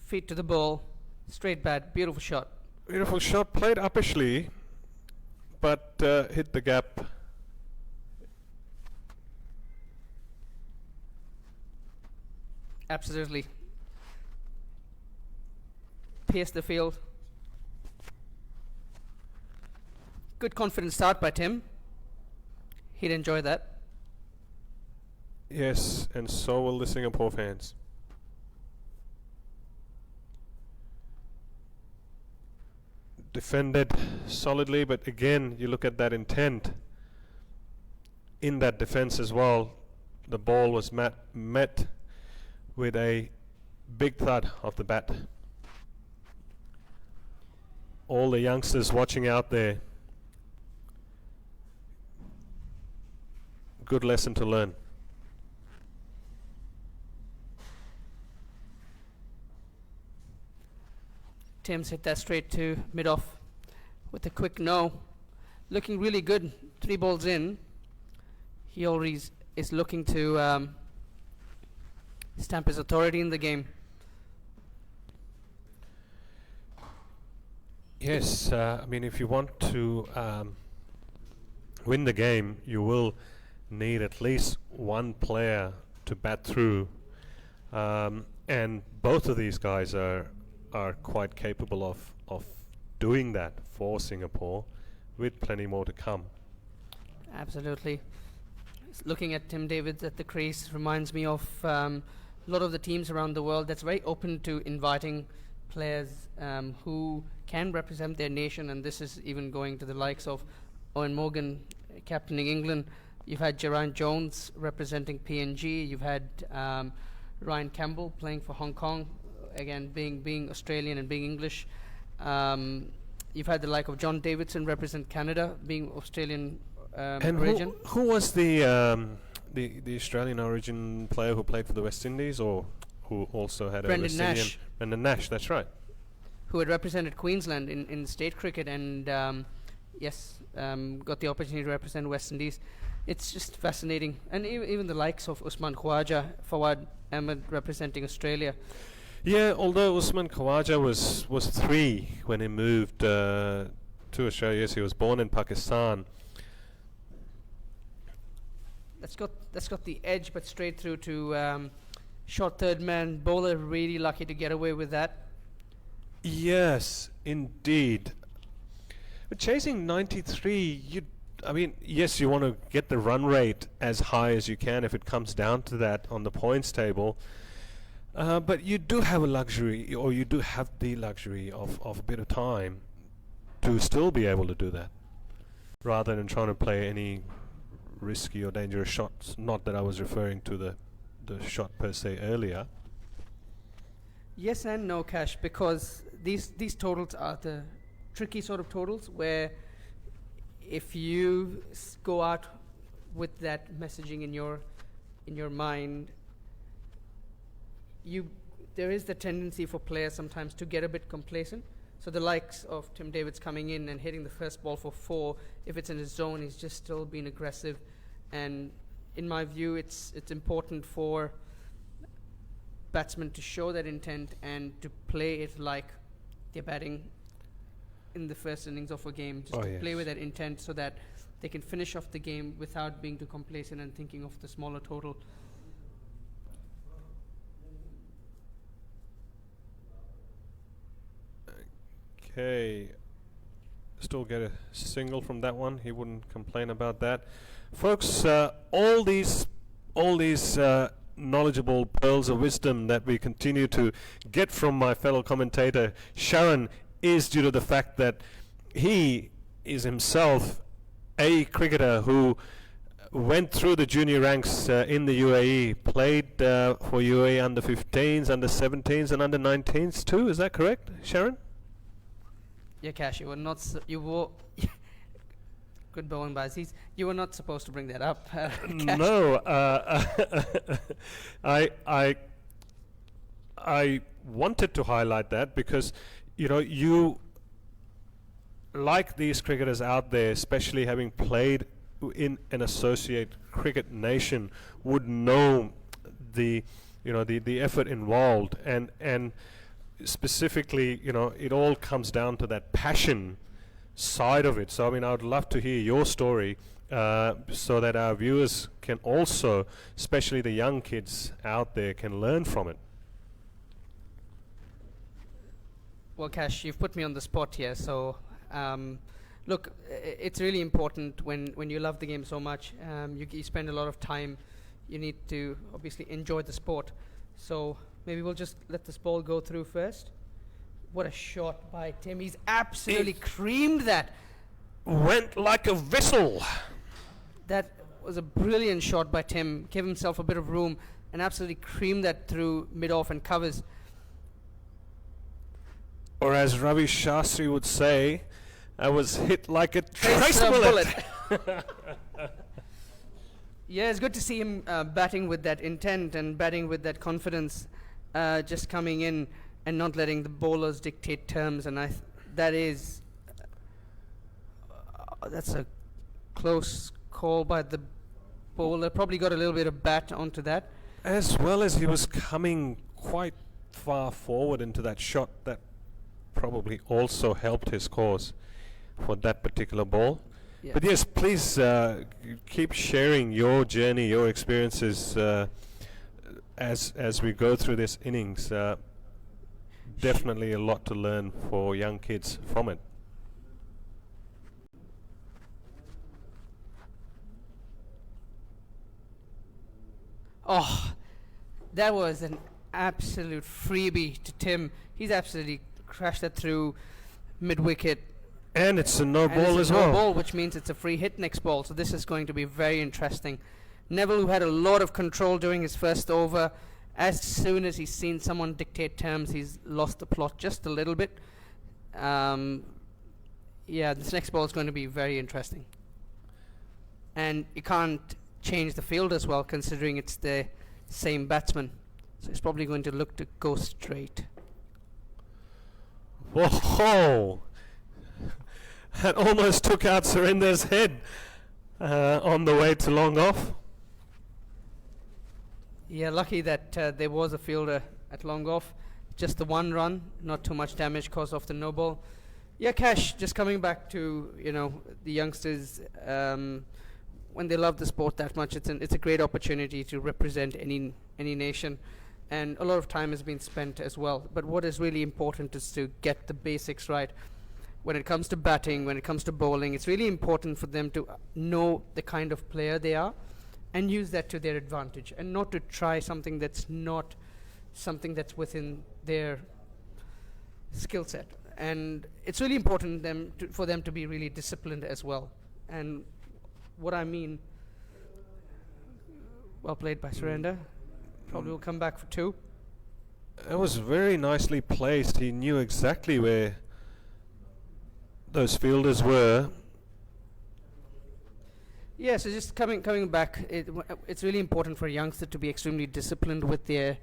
feet to the ball, straight bat, beautiful shot. Beautiful shot, played uppishly, but hit the gap. Absolutely. Pierced the field. Good confident start by Tim. He'd enjoy that. Yes, and so will the Singapore fans. Defended solidly, but again, you look at that intent in that defense as well. The ball was met with a big thud of the bat. All the youngsters watching out there, good lesson to learn. Tim's hit that straight to mid-off with a quick no. Looking really good. 3 balls in. He already is looking to stamp his authority in the game. Yes, I mean, if you want to win the game, you will need at least one player to bat through, and both of these guys are quite capable of doing that for Singapore, with plenty more to come. Absolutely. Looking at Tim Davids at the crease reminds me of a lot of the teams around the world that's very open to inviting players who can represent their nation, and this is even going to the likes of Owen Morgan captaining England. You've had Geraint Jones representing PNG. You've had Ryan Campbell playing for Hong Kong, again being Australian and being English. You've had the like of John Davidson represent Canada, being Australian And origin. who was the Australian origin player who played for the West Indies, or who also had Brendan a West Indian? Nash. Brendan Nash, that's right. Who had represented Queensland in state cricket, and got the opportunity to represent West Indies. It's just fascinating. And even the likes of Usman Khawaja, Fawad Ahmed representing Australia. Yeah, although Usman Khawaja was 3 when he moved to Australia. Yes, he was born in Pakistan. That's got the edge, but straight through to short third man bowler. Really lucky to get away with that. Yes, indeed. But chasing 93, yes, you want to get the run rate as high as you can if it comes down to that on the points table. But you do have a luxury, or you do have the luxury of a bit of time to still be able to do that, rather than trying to play any risky or dangerous shots. Not that I was referring to the shot per se earlier. Yes and no, Cash, because these totals are the tricky sort of totals where if you go out with that messaging in your mind, there is the tendency for players sometimes to get a bit complacent. So the likes of Tim Davids coming in and hitting the first ball for 4, if it's in his zone, he's just still being aggressive. And in my view, it's important for batsmen to show that intent and to play it like they're batting in the first innings of a game. Just to play with that intent so that they can finish off the game without being too complacent and thinking of the smaller total. Okay, still get a single from that one. He wouldn't complain about that, folks. All these knowledgeable pearls of wisdom that we continue to get from my fellow commentator Sharon is due to the fact that he is himself a cricketer who went through the junior ranks in the UAE, played for UAE under 15s, under 17s, and under 19s too. Is that correct, Sharon? Yeah, Cash, you were not. You were good bowling by Aziz. You were not supposed to bring that up. No, I wanted to highlight that because you like these cricketers out there, especially having played in an associate cricket nation, would know the effort involved, and specifically, it all comes down to that passion side of it. So, I would love to hear your story so that our viewers can also, especially the young kids out there, can learn from it. Well, Cash, you've put me on the spot here, so Look, it's really important when you love the game so much. You spend a lot of time. You need to obviously enjoy the sport. So maybe we'll just let this ball go through first. What a shot by Tim. He's absolutely creamed that. Went like a whistle. That was a brilliant shot by Tim. Gave himself a bit of room and absolutely creamed that through mid-off and covers. Or as Ravi Shastri would say, I was hit like a trace Tracer bullet. Yeah, it's good to see him batting with that intent and batting with that confidence, just coming in and not letting the bowlers dictate terms. And that's a close call by the bowler. Probably got a little bit of bat onto that. As well as he was coming quite far forward into that shot, that probably also helped his cause for that particular ball. Yeah. But yes, please keep sharing your journey, your experiences as we go through this innings. Definitely a lot to learn for young kids from it. Oh, that was an absolute freebie to Tim. He's absolutely crashed that through mid-wicket. And it's a no And ball it's as a no well. ball, which means it's a free hit next ball. So this is going to be very interesting. Neville, who had a lot of control during his first over, as soon as he's seen someone dictate terms, he's lost the plot just a little bit. Yeah, this next ball is going to be very interesting. And you can't change the field as well, considering it's the same batsman. So he's probably going to look to go straight. Whoa! That almost took out Surender's head on the way to long off. Yeah, lucky that there was a fielder at long off. Just the one run, not too much damage caused off the no ball. Yeah, Cash, just coming back to, the youngsters, when they love the sport that much, it's a great opportunity to represent any nation. And a lot of time has been spent as well. But what is really important is to get the basics right. When it comes to batting, when it comes to bowling, it's really important for them to know the kind of player they are and use that to their advantage, and not to try something that's not something that's within their skill set. And it's really important for them to be really disciplined as well. And what I mean, well played by Surender. Probably will come back for 2. It was very nicely placed. He knew exactly where those fielders were. Yeah, so just coming back, it's really important for a youngster to be extremely disciplined with their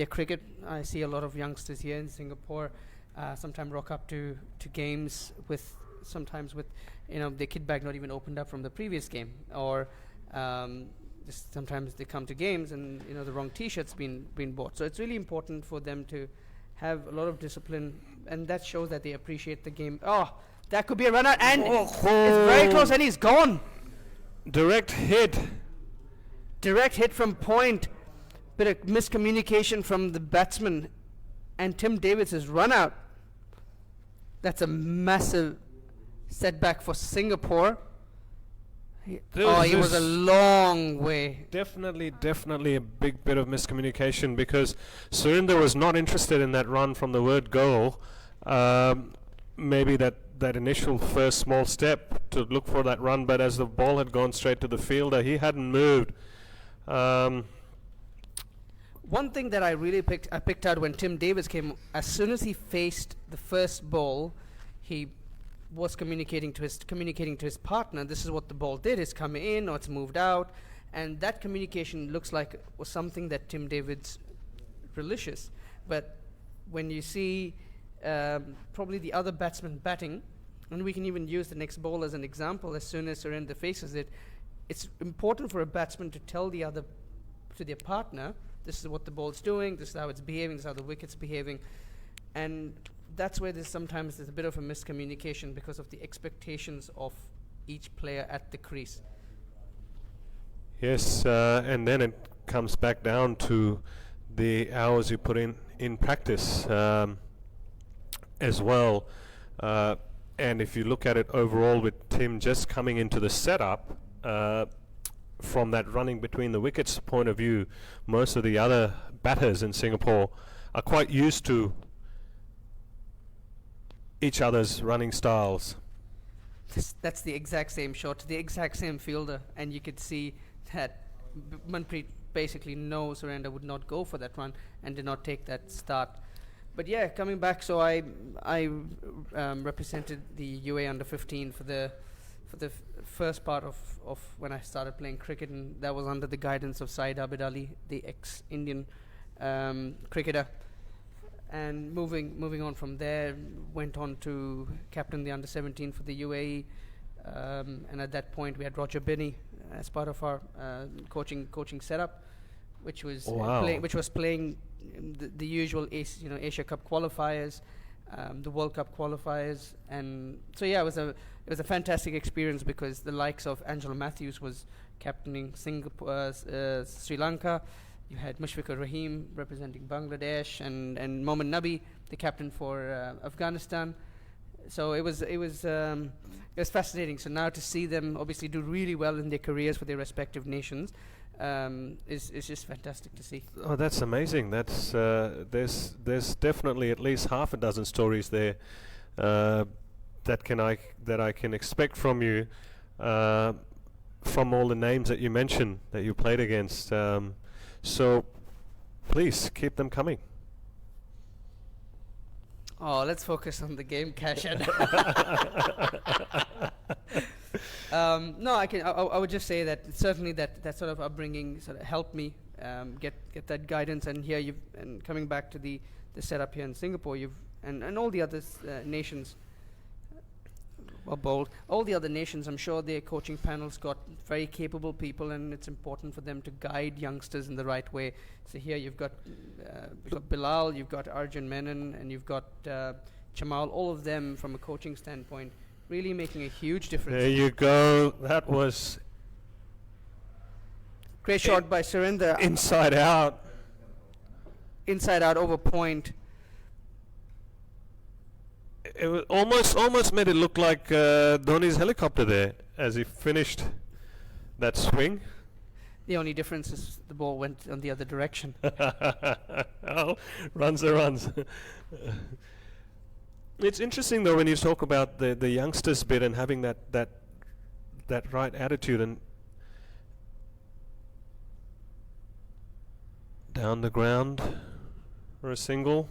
cricket. I see a lot of youngsters here in Singapore sometimes rock up to games with their kit bag not even opened up from the previous game, or just sometimes they come to games and the wrong T-shirt's been bought. So it's really important for them to have a lot of discipline, and that shows that they appreciate the game. Oh, that could be a run out, and it's very close, and he's gone. Direct hit from point. Bit of miscommunication from the batsman, and Tim Davis is run out. That's a massive setback for Singapore. He was a long way. Definitely a big bit of miscommunication, because Surinder was not interested in that run from the word goal. Maybe that initial first small step to look for that run, but as the ball had gone straight to the fielder, he hadn't moved. One thing that I picked out when Tim Davis came, as soon as he faced the first ball, he was communicating to his partner. This is what the ball did: it's come in or it's moved out, and that communication looks like it was something that Tim Davis relishes. But when you see probably the other batsman batting, and we can even use the next ball as an example, as soon as Surender faces it, it's important for a batsman to tell to their partner, this is what the ball's doing, this is how it's behaving, this is how the wicket's behaving. And that's where there's a bit of a miscommunication because of the expectations of each player at the crease. Yes, and then it comes back down to the hours you put in practice as well. And if you look at it overall with Tim just coming into the setup, from that running between the wickets point of view, most of the other batters in Singapore are quite used to each other's running styles. That's the exact same shot, the exact same fielder, and you could see that Manpreet basically knows Surrender would not go for that run and did not take that start. But yeah, coming back, so I represented the UA under 15 for the first part of when I started playing cricket, and that was under the guidance of Syed Abid Ali, the ex-Indian cricketer. And moving on from there, went on to captain the under 17 for the UAE, and at that point we had Roger Binney as part of our coaching setup, which was playing the usual Asia Cup qualifiers, the World Cup qualifiers, and so yeah, it was a fantastic experience because the likes of Angela Matthews was captaining Singapore, Sri Lanka. You had Mushfiqur Rahim representing Bangladesh, and Mohammad Nabi, the captain for Afghanistan. So it was fascinating. So now to see them obviously do really well in their careers for their respective nations is just fantastic to see. Oh, that's amazing. That's there's definitely at least half a dozen stories there that I can expect from you, from all the names that you mentioned that you played against. So please keep them coming. Oh, let's focus on the game, Kashan. No, I would just say that certainly that sort of upbringing sort of helped me get that guidance. And here and coming back to the setup here in Singapore, and all the other nations. Bold. All the other nations, I'm sure their coaching panels got very capable people, and it's important for them to guide youngsters in the right way. So here you've got Bilal, you've got Arjun Menon, and you've got Chamal, all of them from a coaching standpoint really making a huge difference. There you go. That was great shot by Surinder. Inside out Over point. It was almost made it look like Dhoni's helicopter there as he finished that swing. The only difference is the ball went on the other direction. Well, runs are runs. It's interesting though when you talk about the youngsters bit and having that right attitude, and down the ground for a single.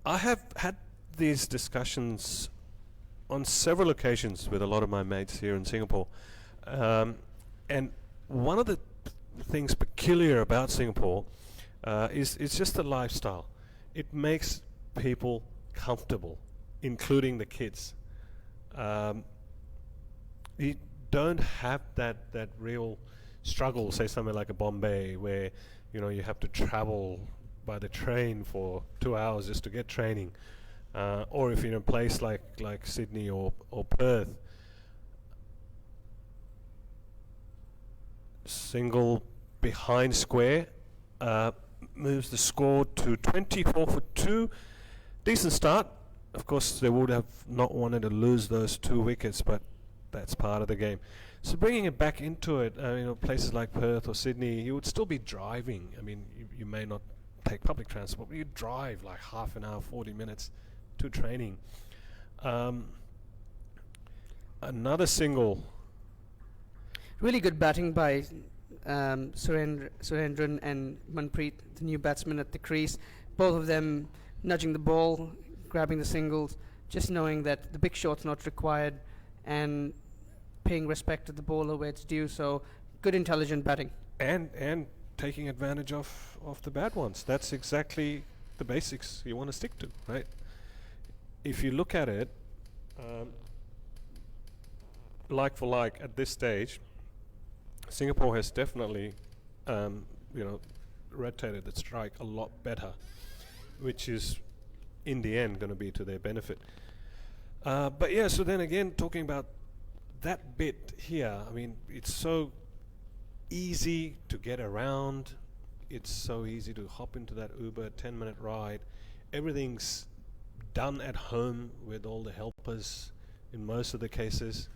I have had these discussions on several occasions with a lot of my mates here in Singapore, and one of the things peculiar about Singapore is just the lifestyle. It makes people comfortable, including the kids. You don't have that real struggle, say somewhere like a Bombay, where you have to travel by the train for 2 hours just to get training, or if you're in a place like Sydney or Perth. Single behind square moves the score to 24 for 2. Decent start. Of course, they would have not wanted to lose those 2 wickets, but that's part of the game. So bringing it back into it, places like Perth or Sydney, you would still be driving. I mean, you may not take public transport, but you drive like half an hour, 40 minutes to training. Another single. Really good batting by Surendran and Manpreet, the new batsman at the crease. Both of them nudging the ball, grabbing the singles, just knowing that the big shot's not required, and paying respect to the bowler where it's due. So good, intelligent batting. And taking advantage of the bad ones. That's exactly the basics you want to stick to, right? If you look at it, like for like at this stage, Singapore has definitely, rotated the strike a lot better, which is in the end going to be to their benefit. But yeah, so then again, talking about that bit here, I mean, it's so easy to get around. It's so easy to hop into that Uber 10-minute ride. Everything's done at home with all the helpers in most of the cases.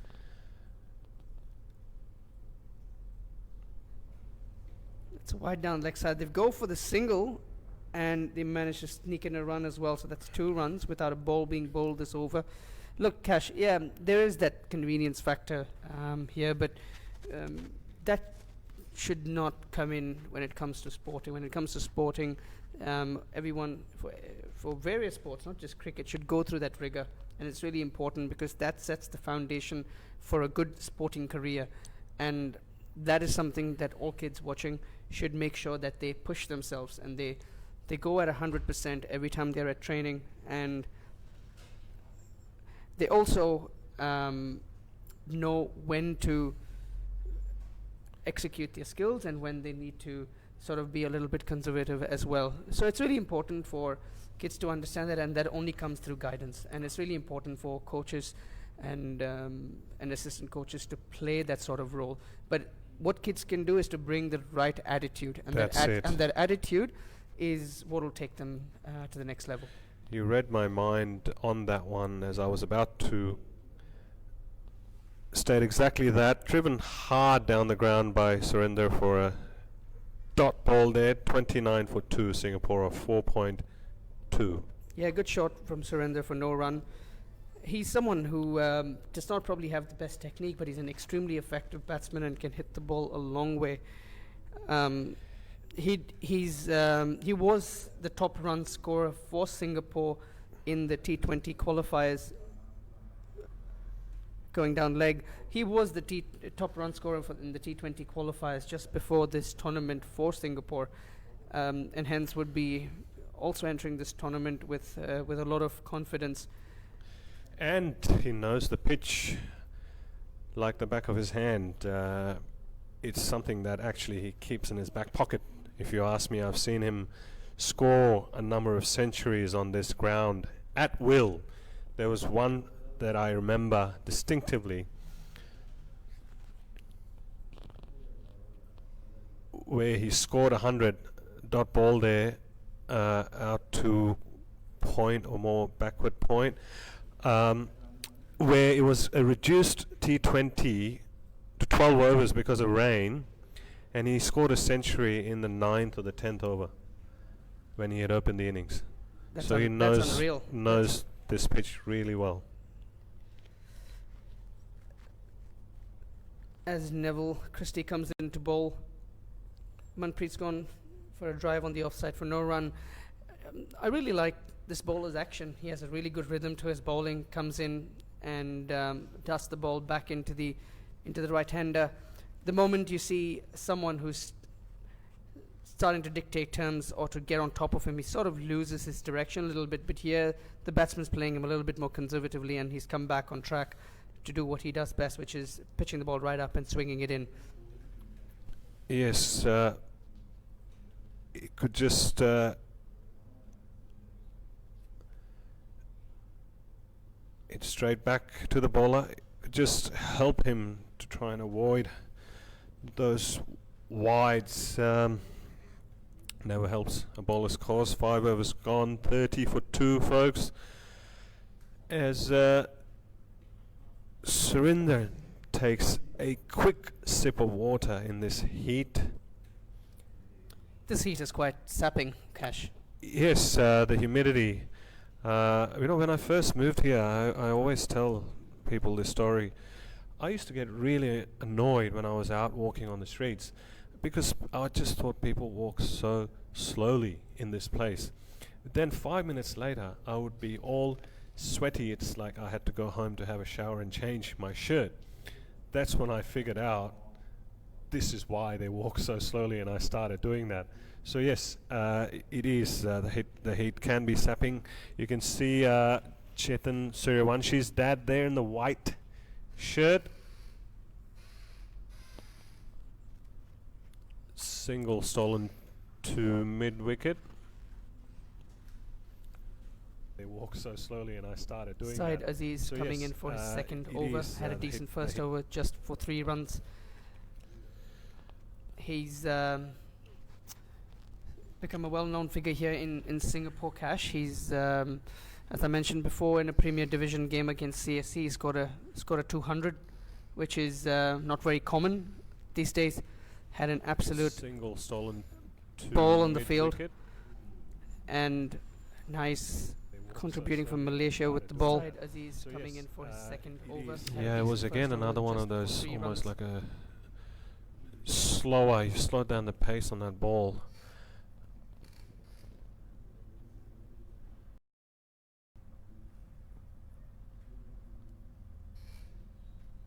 It's a wide down leg side. They go for the single, and they manage to sneak in a run as well. So that's 2 runs without a ball being bowled this over. Look, Cash, yeah, there is that convenience factor here, but that should not come in when it comes to sporting. When it comes to sporting, everyone for various sports, not just cricket, should go through that rigor, and it's really important because that sets the foundation for a good sporting career, and that is something that all kids watching should make sure that they push themselves and they go at 100% every time they're at training, and they also know when to execute their skills and when they need to sort of be a little bit conservative as well. So it's really important for kids to understand that, and that only comes through guidance. And it's really important for coaches and assistant coaches to play that sort of role. But what kids can do is to bring the right attitude, and that attitude is what will take them to the next level. You read my mind on that one as I was about to state exactly that. Driven hard down the ground by Surinder for a dot ball there, 29 for 2, Singapore of 4.2. Yeah, good shot from Surinder for no run. He's someone who does not probably have the best technique, but he's an extremely effective batsman and can hit the ball a long way. He was the top run scorer for Singapore in the T20 qualifiers going down leg. He was the top run scorer in the T20 qualifiers just before this tournament for Singapore, and hence would be also entering this tournament with a lot of confidence. And he knows the pitch like the back of his hand. It's something that actually he keeps in his back pocket. If you ask me, I've seen him score a number of centuries on this ground at will. There was one that I remember distinctively where he scored 100 dot ball there out to point or more backward point, where it was a reduced T20 to 12 overs because of rain, and he scored a century in the 9th or the 10th over when he had opened the innings. So he knows this pitch really well. As Neville Christie comes in to bowl, Manpreet's gone for a drive on the offside for no run. I really like this bowler's action. He has a really good rhythm to his bowling, comes in and dusts the ball back into the right-hander. The moment you see someone who's starting to dictate terms or to get on top of him, he sort of loses his direction a little bit. But here, the batsman's playing him a little bit more conservatively, and he's come back on track to do what he does best, which is pitching the ball right up and swinging it in. Yes, it could just it's straight back to the bowler. It could just help him to try and avoid those wides. Never helps a bowler's cause. 5 overs gone, 30 for 2, folks. As Surinder takes a quick sip of water in this heat. This heat is quite sapping, Cash. Yes, the humidity. When I first moved here, I always tell people this story. I used to get really annoyed when I was out walking on the streets because I just thought people walk so slowly in this place. But then 5 minutes later, I would be all sweaty. It's like I had to go home to have a shower and change my shirt. That's when I figured out this is why they walk so slowly, and I started doing that. So yes, it is the heat can be sapping. You can see Chetan Suryawanshi's dad there in the white shirt. Single stolen to mid wicket. They walk so slowly, and I started doing Saeed that. Aziz So coming yes, in for his second over, had a decent first over just for 3 runs. He's become a well-known figure here in Singapore, Cash. He's a As I mentioned before, in a Premier Division game against CSC, he scored a 200, which is not very common these days. Had an absolute single stolen ball on the field, wicket. and nice contributing from Malaysia with the ball. Aziz coming in for his second over. Yeah, it was again another one of those almost like a slower. You slowed down the pace on that ball.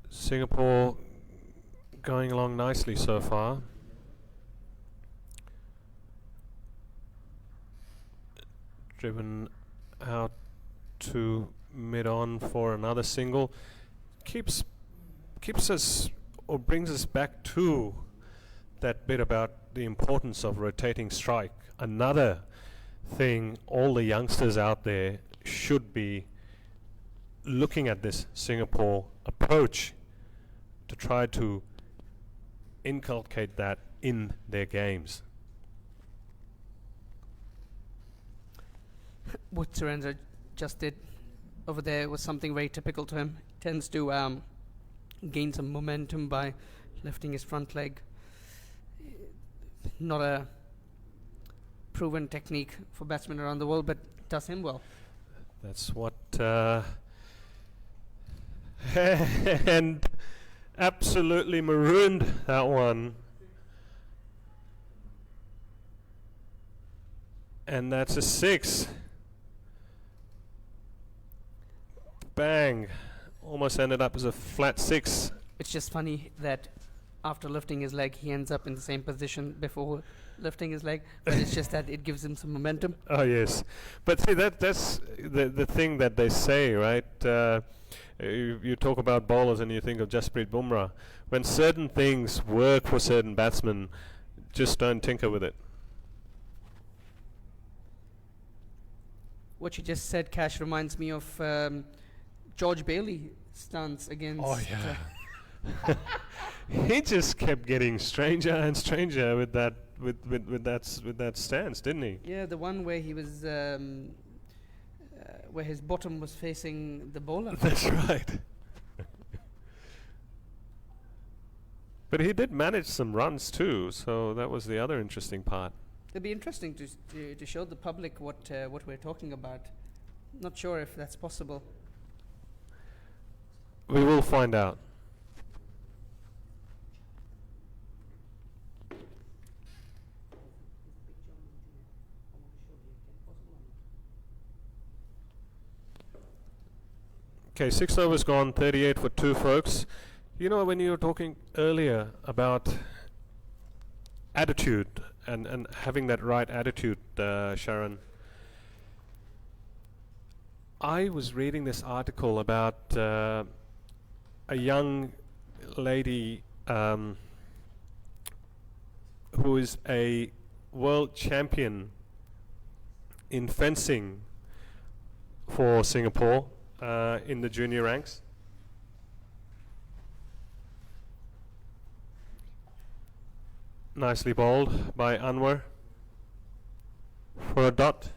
Singapore going along nicely so far. Driven out to mid-on for another single. Keeps us, or brings us back to that bit about the importance of rotating strike. Another thing all the youngsters out there should be looking at this Singapore approach to try to inculcate that in their games. What Surendra just did over there was something very typical to him. He tends to gain some momentum by lifting his front leg. Not a proven technique for batsmen around the world, but does him well. That's what and absolutely marooned that one. And that's a 6. Bang. Almost ended up as a flat 6. It's just funny that after lifting his leg, he ends up in the same position before lifting his leg, but it's just that it gives him some momentum. Oh yes, but see that's the thing that they say, right? You talk about bowlers and you think of Jasprit Bumrah. When certain things work for certain batsmen, just don't tinker with it. What you just said, Cash, reminds me of George Bailey stance against. Oh yeah. He just kept getting stranger and stranger with that with that stance, didn't he? Yeah, the one where he was where his bottom was facing the bowler. That's right. But he did manage some runs too, so that was the other interesting part. It'd be interesting to show the public what we're talking about. Not sure if that's possible. We will find out. Okay, 6 overs gone, 38 for 2, folks. You know, when you were talking earlier about attitude and having that right attitude, Sharon, I was reading this article about a young lady who is a world champion in fencing for Singapore in the junior ranks. Nicely bowled by Anwar for a dot.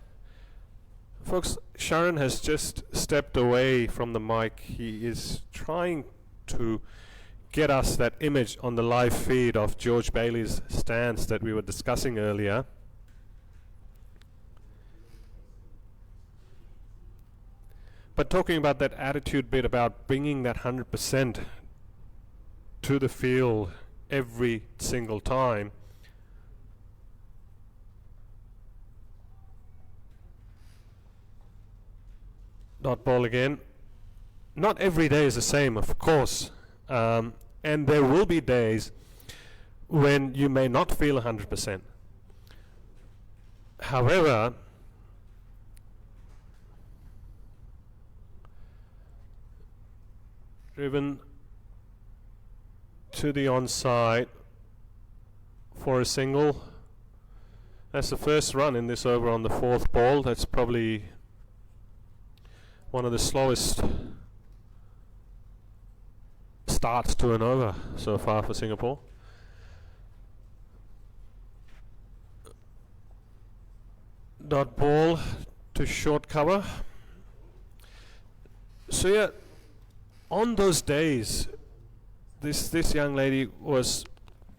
Folks, Sharon has just stepped away from the mic. He is trying to get us that image on the live feed of George Bailey's stance that we were discussing earlier. But talking about that attitude bit about bringing that 100% to the field every single time. Dot ball again. Not every day is the same, of course. And there will be days when you may not feel 100%. However, driven to the onside for a single. That's the first run in this over on the 4th ball. That's probably one of the slowest starts to an over so far for Singapore. Dot ball to short cover. So yeah, on those days, this young lady was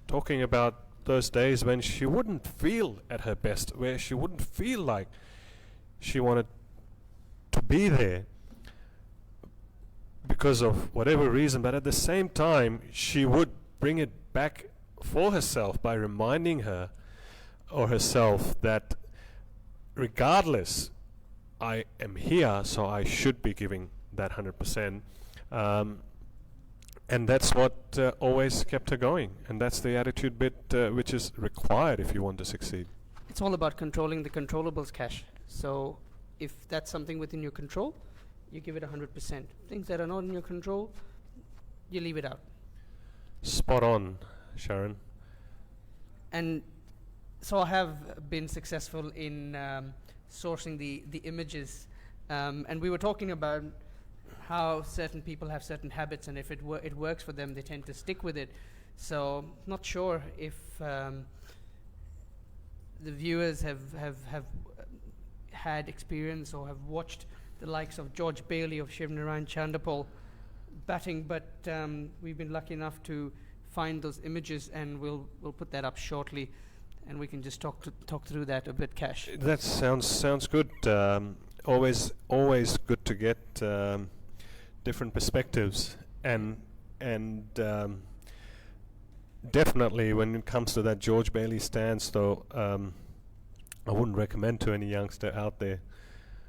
talking about those days when she wouldn't feel at her best, where she wouldn't feel like she wanted to be there because of whatever reason, but at the same time she would bring it back for herself by reminding her or herself that regardless, I am here, so I should be giving that 100%. And that's what always kept her going, and that's the attitude bit which is required if you want to succeed. It's all about controlling the controllables, Cash. So if that's something within your control, you give it 100%. Things that are not in your control, you leave it out. Spot on, Sharon. And so I have been successful in sourcing the images, and we were talking about how certain people have certain habits, and if it works for them, they tend to stick with it. So not sure if the viewers have had experience or have watched the likes of George Bailey of Shivnarayan Chandapal batting, but we've been lucky enough to find those images, and we'll put that up shortly, and we can just talk through that a bit, Cash. That sounds good. Always good to get different perspectives, and definitely when it comes to that George Bailey stance, though, I wouldn't recommend to any youngster out there